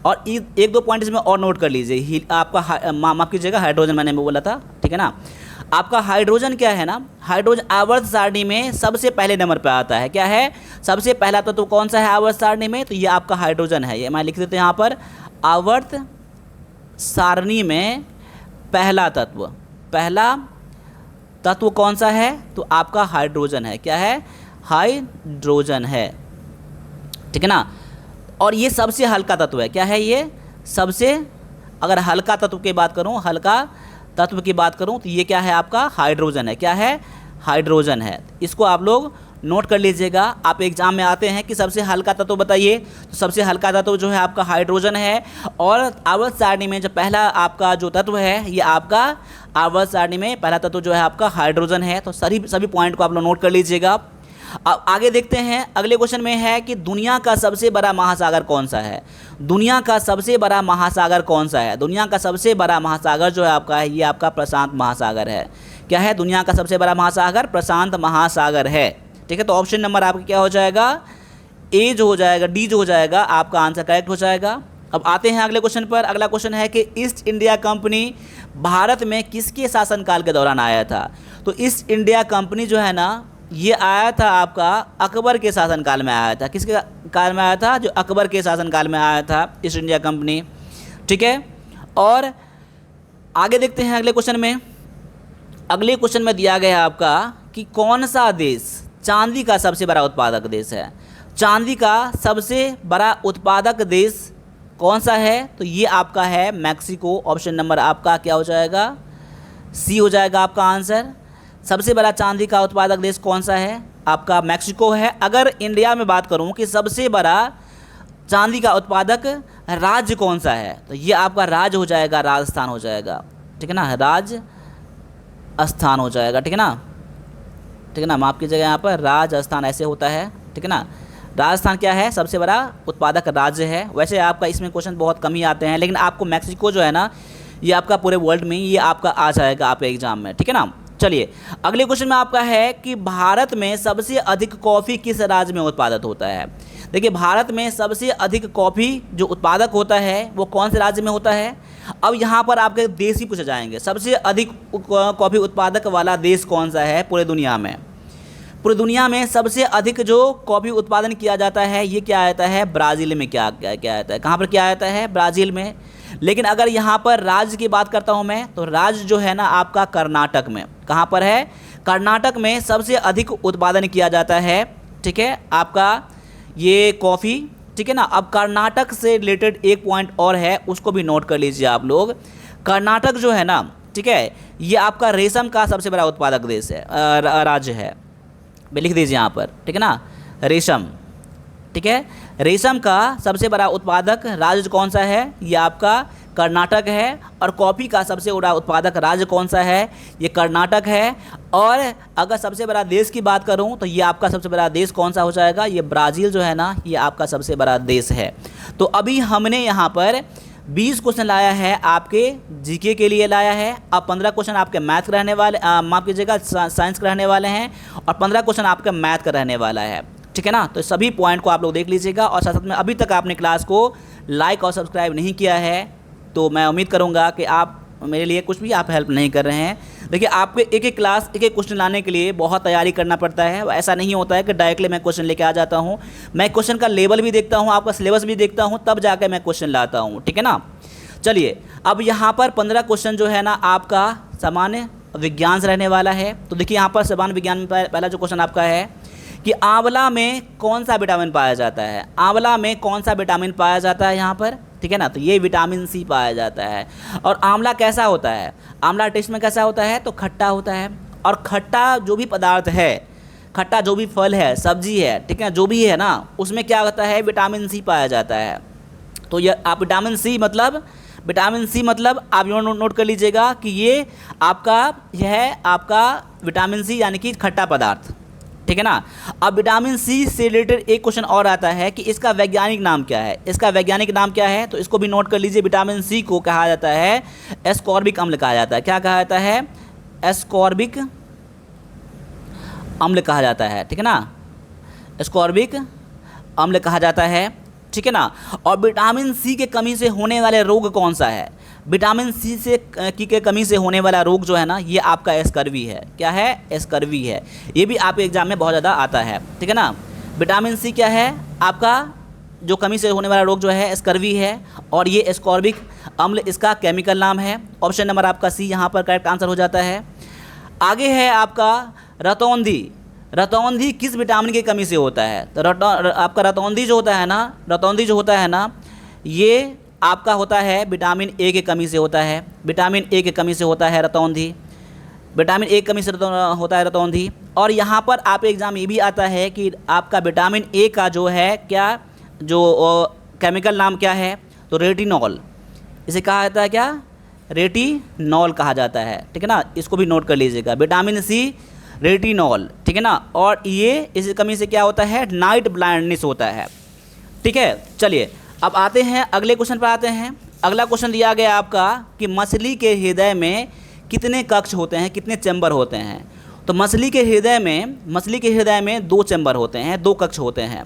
और एक दो पॉइंट इसमें और नोट कर लीजिए, आपका माफ़ कीजिएगा, हाइड्रोजन मैंने बोला था, ठीक है ना। आपका हाइड्रोजन क्या है ना, हाइड्रोजन आवर्त सारणी में सबसे पहले नंबर पे आता है। क्या है, सबसे पहला तत्व कौन सा है आवर्त सारणी में, तो ये आपका हाइड्रोजन है। ये मैं लिख देते हैं यहाँ पर, आवर्त सारणी में पहला तत्व कौन सा है, तो आपका हाइड्रोजन है। क्या है, हाइड्रोजन है, ठीक है ना। और ये सबसे हल्का तत्व है। क्या है ये, सबसे, अगर हल्का तत्व की बात करूं, हल्का तत्व की बात करूं, तो ये क्या है आपका हाइड्रोजन है। क्या है, हाइड्रोजन है। इसको आप लोग नोट कर लीजिएगा। आप एग्जाम में आते हैं कि सबसे हल्का तत्व बताइए, तो सबसे हल्का तत्व जो है आपका हाइड्रोजन है। और आवर्त सारणी में जो पहला आपका जो तत्व है, ये आपका आवर्त सारणी में पहला तत्व जो है आपका हाइड्रोजन है। तो सभी पॉइंट को आप लोग नोट कर लीजिएगा। अब आगे देखते हैं, अगले क्वेश्चन में है कि दुनिया का सबसे बड़ा महासागर कौन सा है। दुनिया का सबसे बड़ा महासागर कौन सा है, दुनिया का सबसे बड़ा महासागर जो है आपका है, ये आपका प्रशांत महासागर है। क्या है, दुनिया का सबसे बड़ा महासागर प्रशांत महासागर है। ठीक है, तो ऑप्शन नंबर आपका क्या हो जाएगा, ए जो हो जाएगा, डी जो हो जाएगा, आपका आंसर करेक्ट हो जाएगा। अब आते हैं अगले क्वेश्चन पर। अगला क्वेश्चन है कि ईस्ट इंडिया कंपनी भारत में किसके शासनकाल के दौरान आया था। तो ईस्ट इंडिया कंपनी जो है ना, ये आया था आपका अकबर के शासनकाल में आया था। किसके काल में आया था, जो अकबर के शासनकाल में आया था ईस्ट इंडिया कंपनी। ठीक है, और आगे देखते हैं अगले क्वेश्चन में। अगले क्वेश्चन में दिया गया है आपका कि कौन सा देश चांदी का सबसे बड़ा उत्पादक देश है। चांदी का सबसे बड़ा उत्पादक देश कौन सा है, तो ये आपका है मैक्सिको। ऑप्शन नंबर आपका क्या हो जाएगा, सी हो जाएगा आपका आंसर। सबसे बड़ा चांदी का उत्पादक देश कौन सा है, आपका मैक्सिको है। अगर इंडिया में बात करूं कि सबसे बड़ा चांदी का उत्पादक राज्य कौन सा है, तो ये आपका राज्य हो जाएगा, राजस्थान हो जाएगा। ठीक है ना, राजस्थान हो जाएगा। ठीक है ना, ठीक है ना, माफ़ कीजिएगा, यहाँ पर राजस्थान ऐसे होता है। ठीक है ना, राजस्थान क्या है, सबसे बड़ा उत्पादक राज्य है। वैसे आपका इसमें क्वेश्चन बहुत कम ही आते हैं, लेकिन आपको मैक्सिको जो है ना, ये आपका पूरे वर्ल्ड में ये आपका आ जाएगा आप एग्जाम में। ठीक है ना, चलिए अगले क्वेश्चन में आपका है कि भारत में सबसे अधिक कॉफ़ी किस राज्य में उत्पादित होता है। देखिए, भारत में सबसे अधिक कॉफ़ी जो उत्पादक होता है वो कौन से राज्य में होता है। अब यहाँ पर आपके देश ही पूछे जाएंगे, सबसे अधिक कॉफ़ी उत्पादक वाला देश कौन सा है पूरे दुनिया में। पूरी दुनिया में सबसे अधिक जो कॉफ़ी उत्पादन किया जाता है, ये क्या आता है, ब्राज़ील में। क्या आता है, कहाँ पर क्या आता है, ब्राज़ील में। लेकिन अगर यहाँ पर राज्य की बात करता हूँ मैं, तो राज्य जो है ना आपका कर्नाटक में। कहाँ पर है, कर्नाटक में सबसे अधिक उत्पादन किया जाता है। ठीक है, आपका ये कॉफ़ी। ठीक है ना, अब कर्नाटक से रिलेटेड एक पॉइंट और है, उसको भी नोट कर लीजिए आप लोग। कर्नाटक जो है ना, ठीक है, ये आपका रेशम का सबसे बड़ा उत्पादक देश है, राज्य है। लिख दीजिए यहाँ पर। ठीक है ना, रेशम। ठीक है, रेशम का सबसे बड़ा उत्पादक राज्य कौन सा है, ये आपका कर्नाटक है। और कॉफ़ी का सबसे बड़ा उत्पादक राज्य कौन सा है, ये कर्नाटक है। और अगर सबसे बड़ा देश की बात करूं, तो ये आपका सबसे बड़ा देश कौन सा हो जाएगा, ये ब्राज़ील जो है ना, ये आपका सबसे बड़ा देश है। तो अभी हमने यहाँ पर 20 क्वेश्चन लाया है, आपके जीके के लिए लाया है। अब 15 क्वेश्चन आपके मैथ का रहने वाले, माफ़ कीजिएगा, साइंस के रहने वाले हैं। और 15 क्वेश्चन आपका मैथ का रहने वाला है। ठीक है ना, तो सभी पॉइंट को आप लोग देख लीजिएगा। और साथ साथ में अभी तक आपने क्लास को लाइक और सब्सक्राइब नहीं किया है, तो मैं उम्मीद करूंगा कि आप मेरे लिए कुछ भी आप हेल्प नहीं कर रहे हैं। देखिए, आपके एक एक क्लास एक एक क्वेश्चन लाने के लिए बहुत तैयारी करना पड़ता है। ऐसा नहीं होता है कि डायरेक्टली मैं क्वेश्चन लेके आ जाता हूँ। मैं क्वेश्चन का लेवल भी देखता हूँ, आपका सिलेबस भी देखता हूँ, तब जाकर मैं क्वेश्चन लाता हूँ। ठीक है ना, चलिए अब यहाँ पर 15 क्वेश्चन जो है ना आपका सामान्य विज्ञान से रहने वाला है। तो देखिए, यहाँ पर सामान्य विज्ञान में पहला जो क्वेश्चन आपका है कि आंवला में कौन सा विटामिन पाया जाता है। आंवला में कौन सा विटामिन पाया जाता है यहाँ पर, ठीक है ना, तो ये विटामिन सी पाया जाता है। और आंवला कैसा होता है, आंवला टेस्ट में कैसा होता है, तो खट्टा होता है। और खट्टा जो भी पदार्थ है, खट्टा जो भी फल है, सब्जी है, ठीक है, जो भी है ना, उसमें क्या होता है, विटामिन सी पाया जाता है। तो ये आप विटामिन सी मतलब आप नोट कर लीजिएगा कि ये आपका यह है आपका विटामिन सी यानी कि खट्टा पदार्थ। ठीक है ना, अब विटामिन सी से रिलेटेड एक क्वेश्चन और आता है कि इसका वैज्ञानिक नाम क्या है। इसका वैज्ञानिक नाम क्या है, तो इसको भी नोट कर लीजिए। विटामिन सी को कहा जाता है एस्कॉर्बिक अम्ल कहा जाता है। क्या कहा जाता है, एस्कॉर्बिक अम्ल कहा जाता है। ठीक है ना, एस्कॉर्बिक अम्ल कहा जाता है। ठीक है ना। और विटामिन सी के कमी से होने वाले रोग कौन सा है? विटामिन सी से की कमी से होने वाला रोग जो है ना, ये आपका एस्कर्वी है। क्या है? एस्कर्वी है। ये भी आपके एग्जाम में बहुत ज़्यादा आता है, ठीक है ना। विटामिन सी क्या है? आपका जो कमी से होने वाला रोग जो है एस्कर्वी है, और ये एस्कॉर्बिक अम्ल इसका केमिकल नाम है। ऑप्शन नंबर आपका सी यहाँ पर करेक्ट आंसर हो जाता है। आगे है आपका रतौंधी। रतौंधी किस विटामिन की कमी से होता है? तो आपका रतौंधी जो होता है ना, रतौंधी जो होता है ना, ये आपका होता है विटामिन ए की कमी से होता है। विटामिन ए की कमी से होता है रतौंधी। विटामिन ए की कमी से होता है रतौंधी। और यहाँ पर आप एग्ज़ाम ये भी आता है कि आपका विटामिन ए का जो है क्या, जो केमिकल नाम क्या है? तो रेटिनॉल। इसे कहा जाता है क्या? रेटिनॉल कहा जाता है, ठीक है ना। इसको भी नोट कर लीजिएगा, विटामिन सी रेटिनॉल, ठीक है ना। और ये इस कमी से क्या होता है? नाइट ब्लाइंडनेस होता है, ठीक है। चलिए अब आते हैं अगले क्वेश्चन पर आते हैं। अगला क्वेश्चन दिया गया आपका कि मछली के हृदय में कितने कक्ष होते हैं, कितने चैम्बर होते हैं? तो मछली के हृदय में 2 चैम्बर होते हैं, 2 कक्ष होते हैं,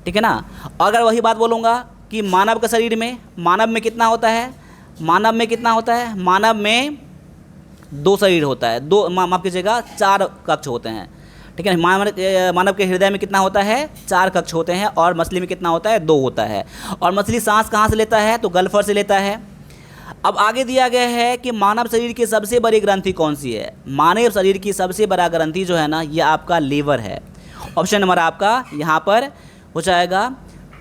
ठीक है ना। अगर वही बात बोलूँगा कि मानव के शरीर में, मानव में कितना होता है? मानव में कितना होता है? मानव में 2 शरीर होता है, 2 माफ कीजिएगा 4 कक्ष होते हैं, ठीक है। मानव के हृदय में कितना होता है? 4 कक्ष होते हैं। और मछली में कितना होता है? 2 होता है। और मछली सांस कहाँ से लेता है? तो गल्फर से लेता है। अब आगे दिया गया है कि मानव शरीर की सबसे बड़ी ग्रंथि कौन सी है? मानव शरीर की सबसे बड़ा ग्रंथि जो है ना, ये आपका लीवर है। ऑप्शन नंबर आपका यहाँ पर हो जाएगा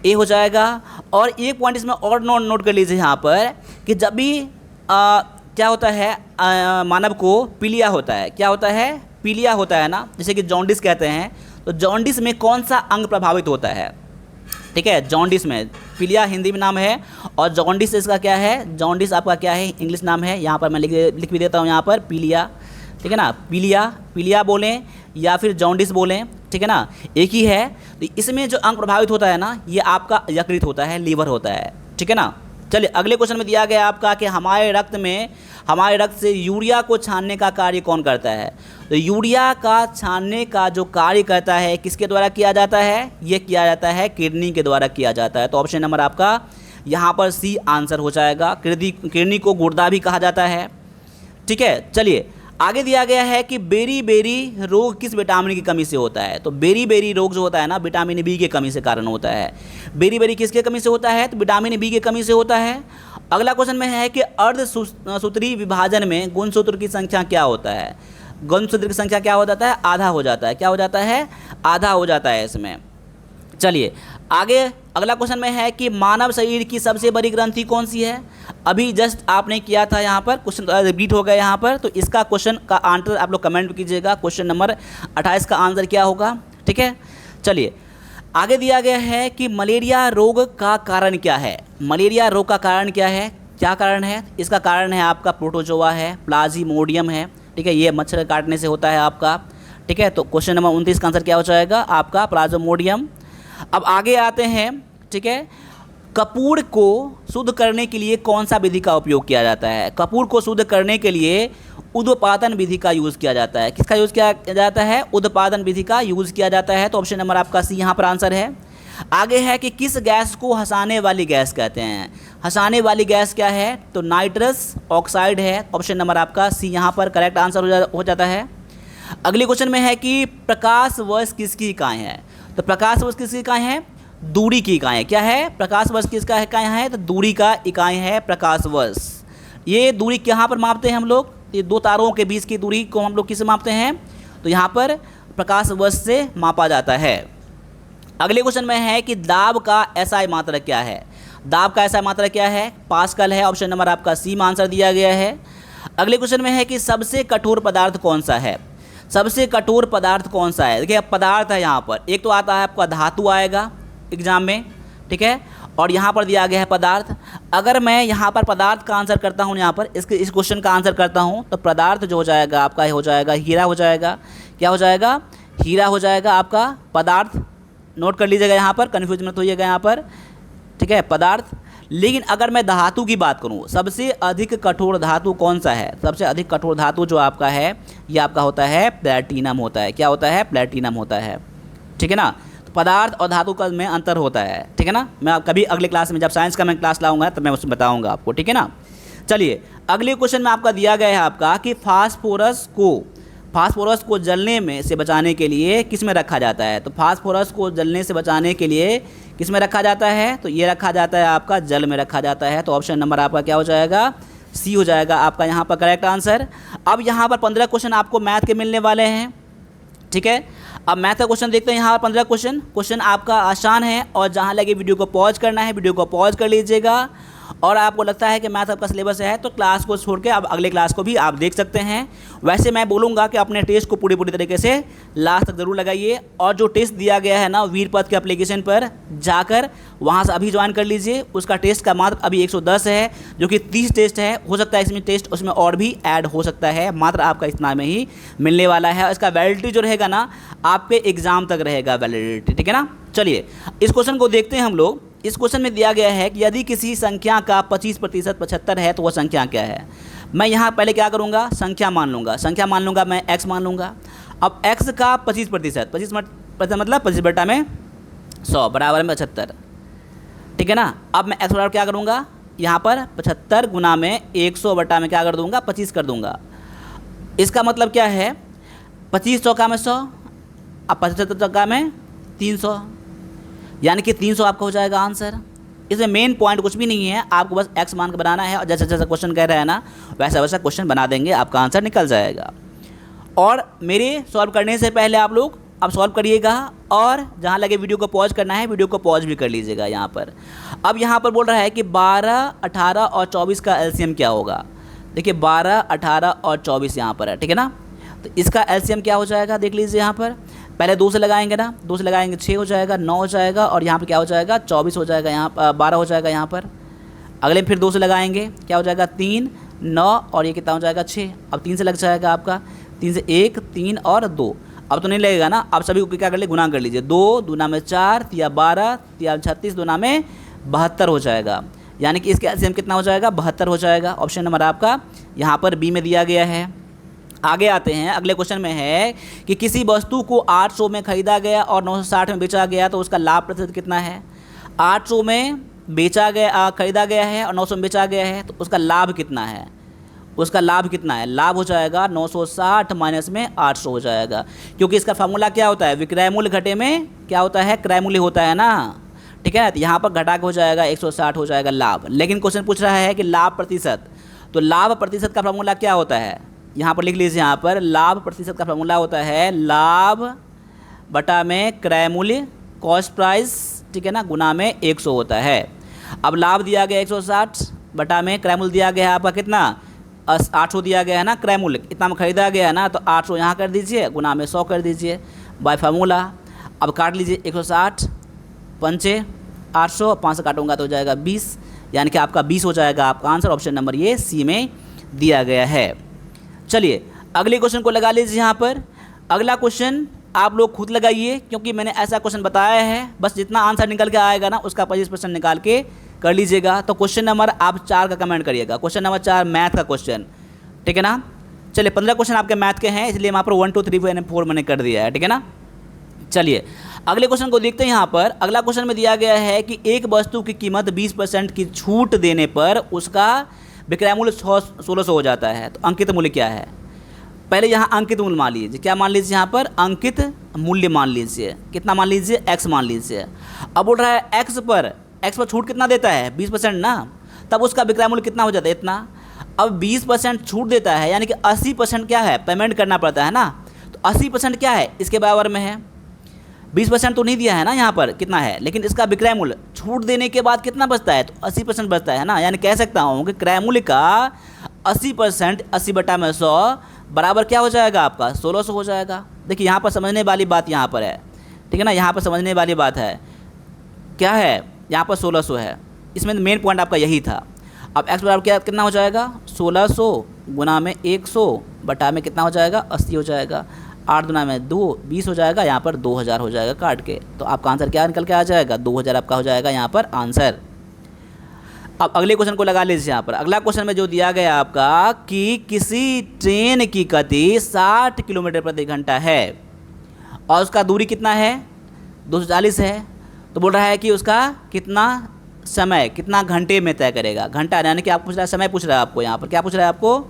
ए हो जाएगा। और एक पॉइंट इसमें और नोट कर लीजिए यहाँ पर कि जब भी क्या होता है, मानव को पीलिया होता है। क्या होता है? पीलिया होता है ना, जैसे कि जॉन्डिस कहते हैं। तो जॉन्डिस में कौन सा अंग प्रभावित होता है? ठीक है, जॉन्डिस में, पीलिया हिंदी में नाम है और जॉन्डिस इसका क्या है? जॉन्डिस आपका क्या है? इंग्लिश नाम है। यहाँ पर मैं लिख भी देता हूँ यहाँ पर पीलिया, ठीक है ना। पीलिया बोलें या फिर जॉन्डिस बोलें, ठीक है ना, एक ही है। तो इसमें जो अंग प्रभावित होता है ना, ये आपका यकृत होता है, लीवर होता है, ठीक है ना। चलिए अगले क्वेश्चन में दिया गया आपका कि हमारे रक्त से यूरिया को छानने का कार्य कौन करता है? तो यूरिया का छानने का जो कार्य करता है किसके द्वारा किया जाता है? ये किया जाता है किडनी के द्वारा किया जाता है। तो ऑप्शन नंबर आपका यहाँ पर सी आंसर हो जाएगा। किडनी को गुर्दा भी कहा जाता है, ठीक है। चलिए आगे दिया गया है कि बेरी रोग किस विटामिन की कमी से होता है? तो बेरी रोग जो होता है ना, विटामिन बी की कमी से कारण होता है। बेरी किसके कमी से होता है? तो विटामिन बी की कमी से होता है। अगला क्वेश्चन में है कि अर्धसूत्री विभाजन में गुणसूत्र की संख्या क्या होता है? गुणसूत्र की संख्या क्या हो जाता है? आधा हो जाता है। क्या हो जाता है? आधा हो जाता है इसमें। चलिए आगे अगला क्वेश्चन में है कि मानव शरीर की सबसे बड़ी ग्रंथि कौन सी है? अभी जस्ट आपने किया था, यहाँ पर क्वेश्चन रिपीट हो गया यहाँ पर। तो इसका क्वेश्चन का आंसर आप लोग कमेंट कीजिएगा। क्वेश्चन नंबर 28 का आंसर क्या होगा? ठीक है, चलिए आगे दिया गया है कि मलेरिया रोग का कारण क्या है? मलेरिया रोग का कारण क्या है? क्या कारण है? इसका कारण है आपका प्रोटोजोआ है, प्लाज्मोडियम है, ठीक है। ये मच्छर काटने से होता है आपका, ठीक है। तो क्वेश्चन नंबर 29 का आंसर क्या हो जाएगा? आपका प्लाज्मोडियम। अब आगे आते हैं, ठीक है। कपूर को शुद्ध करने के लिए कौन सा विधि का उपयोग किया जाता है? कपूर को शुद्ध करने के लिए उद्पादन विधि का यूज़ किया जाता है। किसका यूज़ किया जाता है? उद्पादन विधि का यूज़ किया जाता है। तो ऑप्शन नंबर आपका सी यहाँ पर आंसर है। आगे है कि किस गैस को हंसाने वाली गैस कहते हैं? हंसाने वाली गैस क्या है? तो नाइट्रस ऑक्साइड है। ऑप्शन नंबर आपका सी यहाँ पर करेक्ट आंसर हो जाता है। अगले क्वेश्चन में है कि प्रकाश वर्ष किसकी इकाई है? तो प्रकाश वर्ष किसकी इकाई है? दूरी की इकाई। क्या है? प्रकाश वर्ष किसका इकाई है? तो दूरी का इकाई है प्रकाश वर्ष। ये दूरी कहाँ पर मापते हैं हम लोग? ये 2 तारों के बीच की दूरी को हम लोग किससे मापते हैं? तो यहाँ पर प्रकाश वर्ष से मापा जाता है। अगले क्वेश्चन में है कि दाब का एसआई मात्रक क्या है? दाब का एसआई मात्रक क्या है? पास्कल है। ऑप्शन नंबर आपका सी में आंसर दिया गया है। अगले क्वेश्चन में है कि सबसे कठोर पदार्थ कौन सा है? सबसे कठोर पदार्थ कौन सा है? देखिए अब पदार्थ है यहाँ पर, एक तो आता है आपका धातु आएगा एग्जाम में, ठीक है, और यहाँ पर दिया गया है पदार्थ। अगर मैं यहाँ पर पदार्थ का आंसर करता हूँ, यहाँ पर इस क्वेश्चन का आंसर करता हूँ, तो पदार्थ जो हो जाएगा आपका हो जाएगा हीरा हो जाएगा। क्या हो जाएगा? हीरा हो जाएगा आपका पदार्थ। नोट कर लीजिएगा यहाँ पर, कन्फ्यूज मत होइएगा यहाँ पर, ठीक है, पदार्थ। लेकिन अगर मैं धातु की बात करूँ, सबसे अधिक कठोर धातु कौन सा है? सबसे अधिक कठोर धातु जो आपका है ये आपका होता है प्लैटिनम होता है। क्या होता है? प्लैटिनम होता है, ठीक है ना। तो पदार्थ और धातु का में अंतर होता है, ठीक है ना। मैं आप कभी अगले क्लास में जब साइंस का मैं क्लास लाऊंगा तब मैं उसमें बताऊंगा आपको, ठीक है ना। चलिए अगले क्वेश्चन में आपका दिया गया है आपका कि फास्फोरस को जलने में से बचाने के लिए किस में रखा जाता है। तो फास्फोरस को जलने से बचाने के लिए किस में रखा जाता है, तो ये रखा जाता है आपका जल में रखा जाता है। तो ऑप्शन नंबर आपका क्या हो जाएगा, सी हो जाएगा आपका यहाँ पर करेक्ट आंसर। अब यहाँ पर 15 क्वेश्चन आपको मैथ के मिलने वाले हैं, ठीक है। अब मैथ का क्वेश्चन देखते हैं। यहाँ पर 15 क्वेश्चन आपका आसान है और जहाँ लगे वीडियो को पॉज करना है, वीडियो को पॉज कर लीजिएगा। और आपको लगता है कि मैथ आपका सिलेबस है तो क्लास को छोड़ के अब अगले क्लास को भी आप देख सकते हैं। वैसे मैं बोलूँगा कि अपने टेस्ट को पूरी तरीके से लास्ट तक ज़रूर लगाइए। और जो टेस्ट दिया गया है ना वीरपद के एप्लीकेशन पर जाकर वहाँ से अभी ज्वाइन कर लीजिए। उसका टेस्ट का मात्र अभी 110 है, जो कि 30 टेस्ट है। हो सकता है इसमें टेस्ट उसमें और भी ऐड हो सकता है, मात्र आपका इतना में ही मिलने वाला है। इसका वैलिडिटी जो रहेगा ना आपके एग्ज़ाम तक रहेगा वैलिडिटी, ठीक है ना। चलिए इस क्वेश्चन को देखते हैं हम लोग। इस क्वेश्चन में दिया गया है कि यदि किसी संख्या का 25% 75 है तो वह संख्या क्या है। मैं यहाँ पहले क्या करूँगा, संख्या मान लूँगा मैं x मान लूँगा। अब x का 25% मतलब 25/100 बराबर में 75, ठीक है ना। अब मैं x बराबर क्या करूँगा, यहाँ पर 75 गुना में 100 बटा में क्या कर दूँगा 25 कर दूँगा। इसका मतलब क्या है 25 चौका में 100, अब 75 चौका में 300, यानी कि 300 आपका हो जाएगा आंसर। इसमें मेन पॉइंट कुछ भी नहीं है, आपको बस x मान के बनाना है और जैसा जैसा क्वेश्चन कह रहा है ना वैसा वैसा क्वेश्चन बना देंगे, आपका आंसर निकल जाएगा। और मेरे सॉल्व करने से पहले आप लोग अब सॉल्व करिएगा और जहाँ लगे वीडियो को पॉज करना है वीडियो को पॉज भी कर लीजिएगा यहाँ पर। अब यहाँ पर बोल रहा है कि 12, 18 और 24 का एलसीएम क्या होगा। देखिए 12, 18 और 24 यहाँ पर है, ठीक है ना। तो इसका एलसीएम क्या हो जाएगा देख लीजिए। यहाँ पर पहले 2 से लगाएंगे ना, 2 से लगाएंगे 6 हो जाएगा, 9 हो जाएगा और यहाँ पर क्या हो जाएगा 24 हो जाएगा, यहाँ 12 हो जाएगा यहाँ पर। अगले फिर 2 से लगाएंगे क्या हो जाएगा 3, 9 और ये कितना हो जाएगा 6। अब 3 से लग जाएगा आपका, 3 से 1, 3 और 2। अब तो नहीं लगेगा ना, आप सभी को क्या कर ले गुना कर लीजिए। 2 दूना में 4, 3 12, 3 36, दूना में 72 हो जाएगा। यानी कि इसके एलसीएम कितना हो जाएगा 72 हो जाएगा। ऑप्शन नंबर आपका यहाँ पर बी में दिया गया है। आगे आते हैं, अगले क्वेश्चन में है कि किसी वस्तु को 800 में खरीदा गया और 960 में बेचा गया तो उसका लाभ प्रतिशत कितना है। 800 में खरीदा गया है और 900 में बेचा गया है तो उसका लाभ कितना है, उसका लाभ कितना है। लाभ हो जाएगा 960 माइनस में 800 हो जाएगा, क्योंकि इसका फार्मूला क्या होता है विक्रय मूल्य घटे में क्या होता है क्रय मूल्य होता है ना, ठीक है ना। तो यहाँ पर घटा के हो जाएगा 160 हो जाएगा लाभ। लेकिन क्वेश्चन पूछ रहा है कि लाभ प्रतिशत, तो लाभ प्रतिशत का फार्मूला क्या होता है यहाँ पर लिख लीजिए। यहाँ पर लाभ प्रतिशत का फार्मूला होता है लाभ बटा में क्रय मूल्य कॉस्ट प्राइस, ठीक है ना, गुना में 100 होता है। अब लाभ दिया गया 160 बटा में क्रय मूल्य दिया गया है आपका कितना 800 दिया गया है ना, क्रय मूल्य इतना में खरीदा गया है ना, तो 800 यहाँ कर दीजिए गुना में 100 कर दीजिए बाय फार्मूला। अब काट लीजिए 160 पंचे 800, 5 से काटूंगा तो हो जाएगा 20, यानी कि आपका 20 हो जाएगा आपका आंसर। ऑप्शन नंबर ये सी में दिया गया है। चलिए अगले क्वेश्चन को लगा लीजिए। यहाँ पर अगला क्वेश्चन आप लोग खुद लगाइए, क्योंकि मैंने ऐसा क्वेश्चन बताया है, बस जितना आंसर निकल के आएगा ना उसका 25% निकाल के कर लीजिएगा। तो क्वेश्चन नंबर आप 4 का कमेंट करिएगा, क्वेश्चन नंबर 4 मैथ का क्वेश्चन, ठीक है ना। चलिए 15 क्वेश्चन आपके मैथ के हैं, इसलिए वहाँ पर 1 2 3 4 मैंने कर दिया है, ठीक है ना। चलिए अगले क्वेश्चन को देखते हैं। यहाँ पर अगला क्वेश्चन में दिया गया है कि एक वस्तु की कीमत 20% की छूट देने पर उसका विक्रय मूल्य 1600 हो जाता है, तो अंकित मूल्य क्या है। पहले यहाँ अंकित मूल्य मान लीजिए, क्या मान लीजिए यहाँ पर अंकित मूल्य मान लीजिए, कितना मान लीजिए x मान लीजिए। अब बोल रहा है x पर छूट कितना देता है 20% ना, तब उसका विक्रय मूल्य कितना हो जाता है इतना। अब 20% छूट देता है यानी कि 80% क्या है पेमेंट करना पड़ता है ना, तो 80% क्या है इसके बराबर में है। 20% तो नहीं दिया है ना यहाँ पर कितना है, लेकिन इसका विक्रय मूल्य छूट देने के बाद कितना बचता है तो 80% बचता है ना, यानी कह सकता हूँ कि क्रय मूल्य का 80% 80 बटा में 100 बराबर क्या हो जाएगा आपका 1600 हो जाएगा। देखिए यहाँ पर समझने वाली बात यहाँ पर है, ठीक है ना, यहाँ पर समझने वाली बात है क्या है, यहाँ पर 1600 है, इसमें मेन पॉइंट आपका यही था। अब x बराबर क्या कितना हो जाएगा 1600 गुना में 100 बटा में कितना हो जाएगा 80 हो जाएगा, 8 दुना में 2 20 हो जाएगा, यहाँ पर 2000 हो जाएगा काट के। तो आपका आंसर क्या निकल के आ जाएगा 2000 आपका हो जाएगा यहाँ पर आंसर। अब अगले क्वेश्चन को लगा लीजिए। यहाँ पर अगला क्वेश्चन में जो दिया गया आपका कि किसी ट्रेन की गति 60 किलोमीटर प्रति घंटा है और उसका दूरी कितना है 240 है, तो बोल रहा है कि उसका कितना समय, कितना घंटे में तय करेगा। घंटा यानी कि आप पूछ रहा है, समय पूछ रहा है आपको, यहाँ पर क्या पूछ रहा है आपको,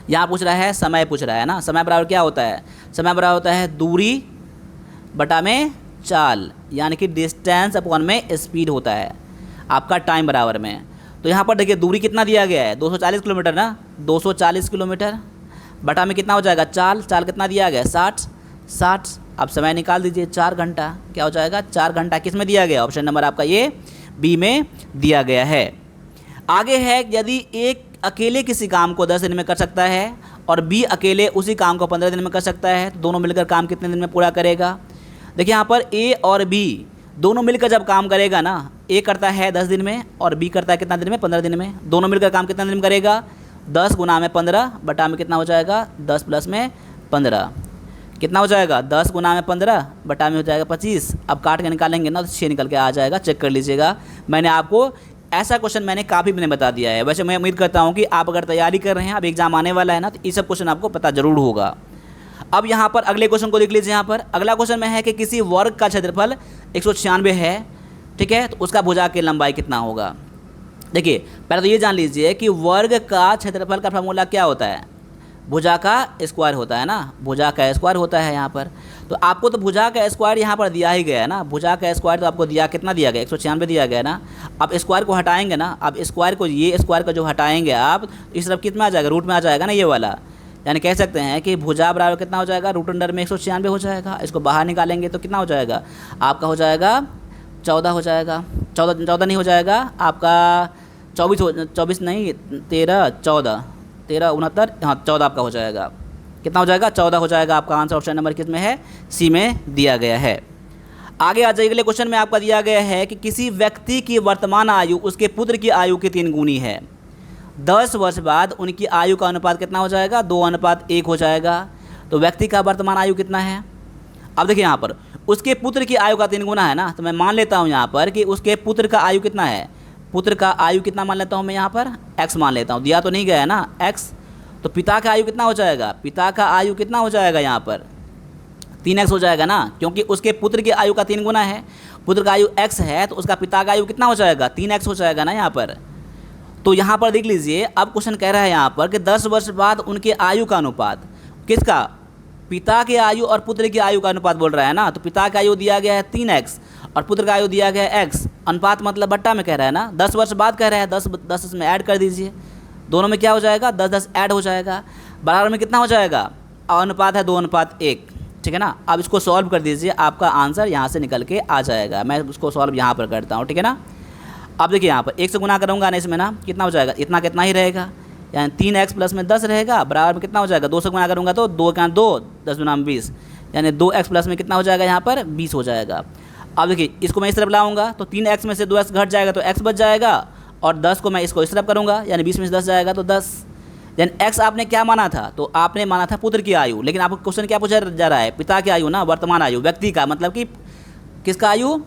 यहाँ पूछ रहा है समय पूछ रहा है ना। समय बराबर क्या होता है, समय बराबर होता है दूरी बटा में चाल, यानी कि डिस्टेंस अपॉन में स्पीड होता है आपका टाइम बराबर में। तो यहाँ पर देखिए दूरी कितना दिया गया है, 240 किलोमीटर ना, 240 किलोमीटर बटा में कितना हो जाएगा, चाल, चाल कितना दिया गया है, 60। अब समय निकाल दीजिए, 4 घंटा, क्या हो जाएगा 4 घंटा। किस में दिया गया, ऑप्शन नंबर आपका ये बी में दिया गया है। आगे है, यदि एक अकेले किसी काम को 10 दिन में कर सकता है और बी अकेले उसी काम को 15 दिन में कर सकता है, तो दोनों मिलकर काम कितने दिन में पूरा करेगा। देखिए यहाँ पर ए और बी दोनों मिलकर जब काम करेगा ना, ए करता है 10 दिन में और बी करता है कितना दिन में, 15 दिन में। दोनों मिलकर काम कितना दिन में करेगा, 10 गुना में 15 बटा में कितना हो जाएगा, 10 प्लस में 15 कितना हो जाएगा, 10 गुना में 15 बटा में हो जाएगा 25। अब काट के निकालेंगे ना तो 6 निकल के आ जाएगा, चेक कर लीजिएगा। मैंने आपको ऐसा क्वेश्चन मैंने काफ़ी मैंने बता दिया है। वैसे मैं उम्मीद करता हूँ कि आप अगर तैयारी कर रहे हैं, अब एग्जाम आने वाला है ना, तो ये सब क्वेश्चन आपको पता जरूर होगा। अब यहाँ पर अगले क्वेश्चन को देख लीजिए। यहाँ पर अगला क्वेश्चन में है कि किसी वर्ग का क्षेत्रफल 196 है, ठीक है, तो उसका भुजा की लंबाई कितना होगा। देखिए पहले तो ये जान लीजिए कि वर्ग का क्षेत्रफल का फार्मूला क्या होता है, भुजा का स्क्वायर होता है ना, भुजा का स्क्वायर होता है यहाँ पर। तो आपको तो भुजा का स्क्वायर यहाँ पर दिया ही गया है ना, भुजा का स्क्वायर तो आपको दिया, कितना दिया गया, 196 दिया गया ना। अब स्क्वायर को हटाएंगे ना, अब स्क्वायर को, ये स्क्वायर का जो हटाएंगे आप, इस तरफ कितना आ जाएगा, रूट में आ जाएगा ना ये वाला। यानी कह सकते हैं कि भुजा बराबर कितना हो जाएगा, रूट अंडर में 196 हो जाएगा। इसको बाहर निकालेंगे तो कितना हो जाएगा आपका, हो जाएगा 14 हो जाएगा, 14 नहीं हो जाएगा आपका 24 नहीं 13 14 13 69, हाँ 14 आपका हो जाएगा। कितना हो जाएगा, 14 हो जाएगा। आपका आंसर ऑप्शन नंबर किस में है, सी में दिया गया है। आगे आ जाइए, अगले क्वेश्चन में आपका दिया गया है कि किसी व्यक्ति की वर्तमान आयु उसके पुत्र की आयु के 3 गुनी है। 10 वर्ष बाद उनकी आयु का अनुपात कितना हो जाएगा, 2:1 हो जाएगा। तो व्यक्ति का वर्तमान आयु कितना है। अब देखिए यहाँ पर उसके पुत्र की आयु का 3 गुना है ना, तो मैं मान लेता हूँ यहाँ पर कि उसके पुत्र का आयु कितना है, पुत्र का आयु कितना मान लेता हूँ मैं यहाँ पर, x मान लेता हूँ, दिया तो नहीं गया है ना x। तो पिता का आयु कितना हो जाएगा, पिता का आयु कितना हो जाएगा यहाँ पर 3x हो जाएगा ना, क्योंकि उसके पुत्र की आयु का 3 गुना है। पुत्र का आयु x है तो उसका पिता का आयु कितना हो जाएगा, 3x हो जाएगा ना यहाँ पर। तो यहाँ पर देख लीजिए, अब क्वेश्चन कह रहा है यहाँ पर कि 10 वर्ष बाद उनके आयु का अनुपात, किसका, पिता के आयु और पुत्र की आयु का अनुपात बोल रहा है ना। तो पिता का आयु दिया गया है 3x और पुत्र का आयु दिया गया है x, अनुपात मतलब बट्टा में कह रहा है ना, 10 वर्ष बाद कह रहा है, 10 इसमें ऐड कर दीजिए, दोनों में क्या हो जाएगा, 10 ऐड हो जाएगा, बराबर में कितना हो जाएगा, अनुपात है 2:1, ठीक है ना। अब इसको सॉल्व कर दीजिए, आपका आंसर यहाँ से निकल के आ जाएगा। मैं उसको सॉल्व यहाँ पर करता हूँ, ठीक है ना। अब देखिए यहाँ पर 1 से गुना करूँगा ना इसमें ना, कितना हो जाएगा, इतना कितना ही रहेगा, यानी 3x प्लस में 10 रहेगा, बराबर में कितना हो जाएगा, 2 से गुना करूँगा तो 2 का 2, 10 गुना 20, यानी 2x प्लस में कितना हो जाएगा यहाँ पर 20 हो जाएगा। अब देखिए इसको मैं इस तरफ लाऊंगा तो 3x में से 2x घट जाएगा तो x बच जाएगा, और 10 को मैं इसको इस तरफ करूँगा यानी 20 में से 10 जाएगा तो 10। यानी x आपने क्या माना था, तो आपने माना था पुत्र की आयु, लेकिन आपको क्वेश्चन क्या पूछा जा रहा है, पिता की आयु ना, वर्तमान आयु, व्यक्ति का मतलब कि किसका आयु,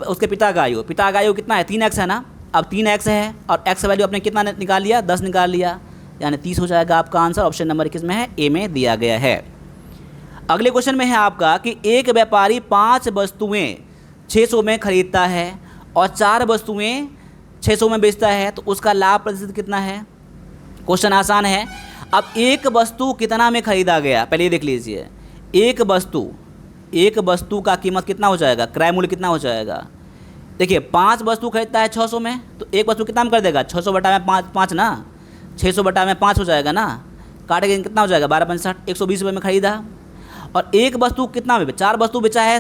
उसके पिता का आयु। पिता का आयु कितना है, 3x है ना। अब 3x है और x वैल्यू आपने कितना निकाल लिया, 10 निकाल लिया, यानी 30 हो जाएगा आपका आंसर। ऑप्शन नंबर किस में है, ए में दिया गया है। अगले क्वेश्चन में है आपका कि एक व्यापारी 5 वस्तुएं 600 में खरीदता है और 4 वस्तुएं 600 में बेचता है, तो उसका लाभ प्रतिशत कितना है। क्वेश्चन आसान है। अब एक वस्तु कितना में खरीदा गया, पहले ये देख लीजिए, एक वस्तु का कीमत कितना हो जाएगा, क्रय मूल्य कितना हो जाएगा। देखिए 5 वस्तु खरीदता है 600 में, तो एक वस्तु कितना में कर देगा, 600 बटा में 5 ना, 600 बटा में 5 हो जाएगा ना, काट के कितना हो जाएगा 12×5 120 रुपये में खरीदा। और एक वस्तु कितना में, 4 वस्तु बेचा है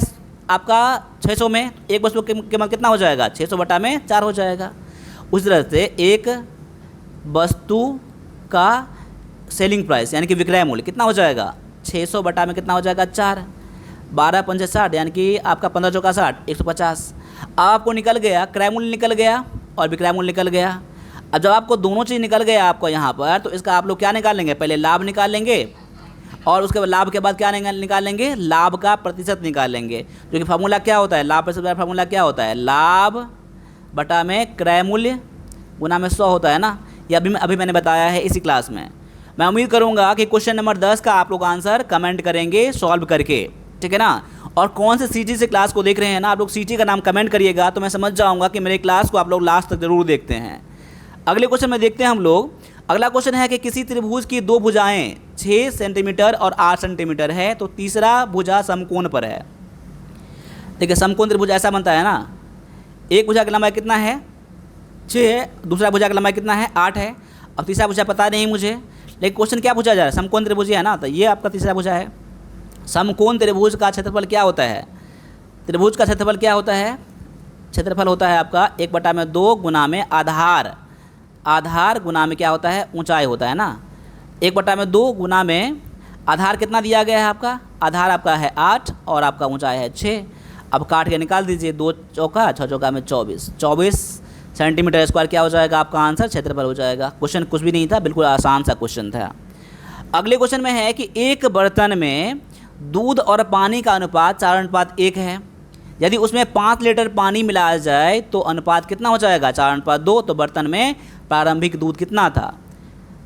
आपका 600 में, एक वस्तु की कीमत कितना हो जाएगा, 600 बटा में 4 हो जाएगा। उस तरह से एक वस्तु का सेलिंग प्राइस यानी कि विक्रय मूल्य कितना हो जाएगा, 600 बटा में कितना हो जाएगा 4, 12×5 60, यानी कि आपका 15×4 60, 150। अब आपको निकल गया क्रय मूल्य निकल गया और विक्रय मूल्य निकल गया। अब जब आपको दोनों चीज़ निकल गया आपको यहाँ पर, तो इसका आप लोग क्या निकालेंगे, पहले लाभ निकालेंगे और उसके बाद लाभ के बाद क्या निकालेंगे, लाभ का प्रतिशत निकालेंगे, जो कि फार्मूला क्या होता है, लाभ प्रतिशत फार्मूला क्या होता है, लाभ बटा में क्रय मूल्य गुना में 100 होता है ना। ये अभी मैंने बताया है इसी क्लास में। मैं उम्मीद करूंगा कि क्वेश्चन नंबर 10 का आप लोग आंसर कमेंट करेंगे सॉल्व करके, ठीक है ना। और कौन से सिटी से क्लास को देख रहे हैं ना, आप लोग सिटी का नाम कमेंट करिएगा तो मैं समझ जाऊँगा कि मेरे क्लास को आप लोग लास्ट तक जरूर देखते हैं। अगले क्वेश्चन में देखते हैं हम लोग। अगला क्वेश्चन है कि किसी त्रिभुज की दो भुजाएं 6 सेंटीमीटर और 8 सेंटीमीटर है, तो तीसरा भुजा समकोण पर है। देखिए समकोण त्रिभुज ऐसा बनता है ना, एक भुजा की लंबाई कितना है 6 है, दूसरा भुजा की लंबाई कितना है 8 है। अब तीसरा भुजा पता नहीं मुझे, लेकिन क्वेश्चन क्या पूछा जा रहा है, समकोण त्रिभुज है ना, तो ये आपका तीसरा भुजा है। समकोण त्रिभुज का क्षेत्रफल क्या होता है, त्रिभुज का क्षेत्रफल क्या होता है, क्षेत्रफल होता है आपका 1/2 गुना में आधार, आधार गुना में क्या होता है ऊंचाई होता है ना। 1/2 गुना में आधार कितना दिया गया है आपका, आधार आपका है 8 और आपका ऊंचाई है 6। अब काट के निकाल दीजिए, 2 चौका 6 चौका में 24 सेंटीमीटर स्क्वायर क्या हो जाएगा आपका आंसर, क्षेत्रफल हो जाएगा। क्वेश्चन कुछ भी नहीं था, बिल्कुल आसान सा क्वेश्चन था। अगले क्वेश्चन में है कि एक बर्तन में दूध और पानी का अनुपात 4:1 है। यदि उसमें 5 लीटर पानी मिलाया जाए तो अनुपात कितना हो जाएगा, 4:2। तो बर्तन में प्रारंभिक दूध कितना था,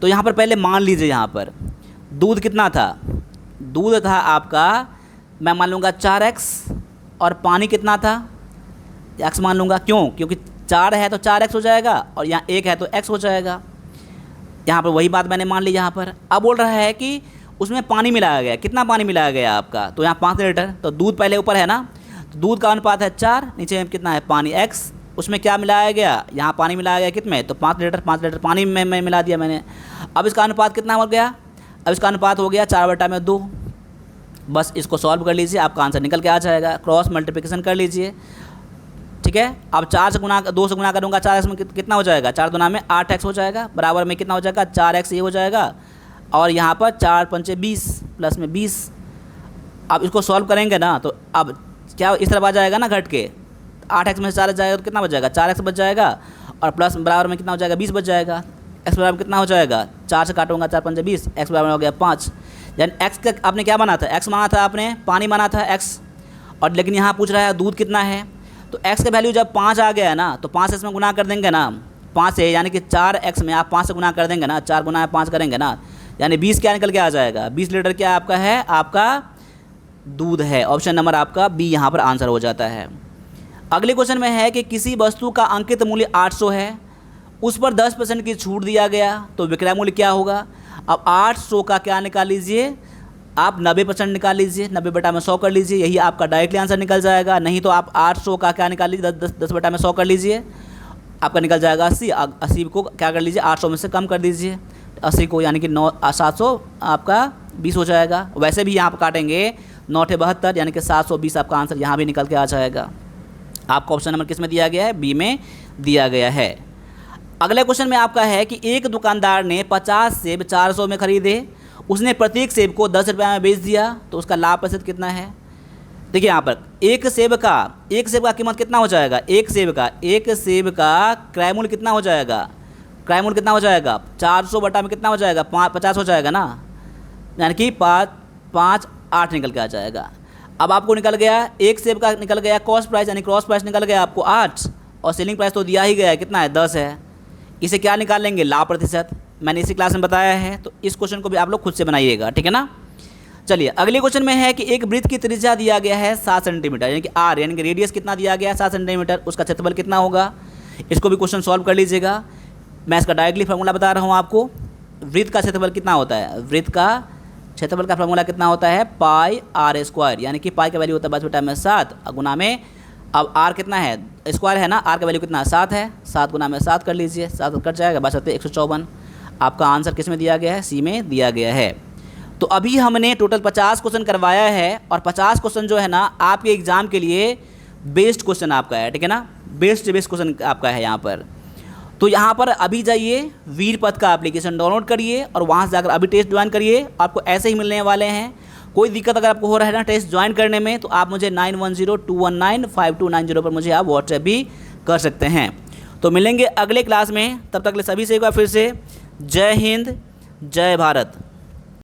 तो यहाँ पर पहले मान लीजिए, यहाँ पर दूध कितना था, दूध था आपका, मैं मान लूँगा 4x, और पानी कितना था x मान लूँगा, क्यों, क्योंकि 4 है तो 4x हो जाएगा और यहाँ 1 है तो x हो जाएगा। यहाँ पर वही बात मैंने मान ली। यहाँ पर अब बोल रहा है कि उसमें पानी मिलाया गया, कितना पानी मिलाया गया आपका, तो यहाँ 5 लीटर, तो दूध पहले ऊपर है ना, तो दूध का अनुपात है 4, नीचे में कितना है पानी x, उसमें क्या मिलाया गया, यहाँ पानी मिलाया गया कितने, तो 5 लीटर, 5 लीटर पानी में मिला दिया मैंने। अब इसका अनुपात कितना हो गया, अब इसका अनुपात हो गया 4/2। बस इसको सॉल्व कर लीजिए, आपका आंसर निकल के आ जाएगा। क्रॉस मल्टीप्लिकेशन कर लीजिए, ठीक है। अब 4 से गुना 2 से गुना करूँगा, 4x में कितना हो जाएगा, 4 दुना में 8x हो जाएगा, बराबर में कितना हो जाएगा 4x ये हो जाएगा, और यहाँ पर 4 पंचे 20 प्लस में 20। अब इसको सॉल्व करेंगे ना, तो अब क्या इस तरफ आ जाएगा ना घट के, 8x में से 4 जाएगा तो कितना बच जाएगा, 4x बच जाएगा, और प्लस बराबर में कितना हो जाएगा 20 बच जाएगा। x बराबर कितना हो जाएगा, 4 से काटूंगा 4 पंचे 20, x बराबर हो गया 5। यानी x का आपने क्या माना था, x माना था आपने, पानी माना था x, और लेकिन यहाँ पूछ रहा है दूध कितना है, तो x का वैल्यू जब 5 आ गया ना, तो 5 से इसमें गुना कर देंगे ना, 5 से, यानी कि 4x में आप 5 से गुना कर देंगे ना, 4 गुना 5 करेंगे ना, यानी 20 क्या निकल के आ जाएगा, 20 लीटर क्या आपका है, आपका दूध है। ऑप्शन नंबर आपका बी यहाँ पर आंसर हो जाता है। अगले क्वेश्चन में है कि किसी वस्तु का अंकित मूल्य 800 है, उस पर 10% की छूट दिया गया, तो विक्रय मूल्य क्या होगा। अब 800 का क्या निकाल लीजिए आप, 90% निकाल लीजिए, 90/100 कर लीजिए, यही आपका डायरेक्टली आंसर निकल जाएगा। नहीं तो आप 800 का क्या निकाल लीजिए, 10/100 कर लीजिए, आपका निकल जाएगा 80। 80 को क्या कर लीजिए, 800 में से कम कर दीजिए 80 को, यानी कि 700 आपका 20 हो जाएगा। वैसे भी यहाँ पर काटेंगे 9×72, यानी कि 720 आपका आंसर यहाँ भी निकल के आ जाएगा। आपका ऑप्शन नंबर किस में दिया गया है, बी में दिया गया है। अगले क्वेश्चन में आपका है कि एक दुकानदार ने 50 सेब 400 में खरीदे, उसने प्रत्येक सेब को 10 रुपये में बेच दिया, तो उसका लाभ प्रतिशत कितना है। देखिए यहाँ पर एक सेब का कीमत कितना हो जाएगा, एक सेब का क्रय मूल्य कितना हो जाएगा, क्रय मूल्य कितना हो जाएगा 400 बटा में कितना हो जाएगा 50 हो जाएगा ना, यानी कि 5 8 निकल के आ जाएगा। अब आपको निकल गया एक सेब का निकल गया कॉस्ट प्राइस, यानी क्रॉस प्राइस निकल गया आपको 8, और सेलिंग प्राइस तो दिया ही गया है, कितना है 10 है। इसे क्या निकाल लेंगे, लाभ प्रतिशत, मैंने इसी क्लास में बताया है, तो इस क्वेश्चन को भी आप लोग खुद से बनाइएगा, ठीक है ना। चलिए अगले क्वेश्चन में है कि एक वृत्त की त्रिज्या दिया गया है 7 सेंटीमीटर, यानी कि आर, यानी कि रेडियस कितना दिया गया है 7 सेंटीमीटर, उसका क्षेत्रफल कितना होगा। इसको भी क्वेश्चन सॉल्व कर लीजिएगा। मैं इसका डायरेक्टली फार्मूला बता रहा हूँ आपको। वृत्त का क्षेत्रफल कितना होता है, वृत्त का क्षेत्रफल का फार्मूला कितना होता है, πr², यानी कि पाई का वैल्यू होता है 10/7 गुना में, अब r कितना है, स्क्वायर है ना, r का वैल्यू कितना है 7 है, 7 गुना में 7 कर लीजिए, 7 कट जाएगा, बच सकते 154। आपका आंसर किस में दिया गया है, सी में दिया गया है। तो अभी हमने टोटल 50 क्वेश्चन करवाया है, और 50 क्वेश्चन जो है ना आपके एग्जाम के लिए बेस्ट क्वेश्चन आपका है, ठीक है ना, बेस्ट क्वेश्चन आपका है यहाँ पर। तो यहाँ पर अभी जाइए वीरपथ का एप्लीकेशन डाउनलोड करिए और वहाँ से जाकर अभी टेस्ट ज्वाइन करिए, आपको ऐसे ही मिलने वाले हैं। कोई दिक्कत अगर आपको हो रहा है ना टेस्ट ज्वाइन करने में, तो आप मुझे 9102195290 पर मुझे आप व्हाट्सएप भी कर सकते हैं। तो मिलेंगे अगले क्लास में, तब तक के लिए सभी से एक बार फिर से जय हिंद जय भारत।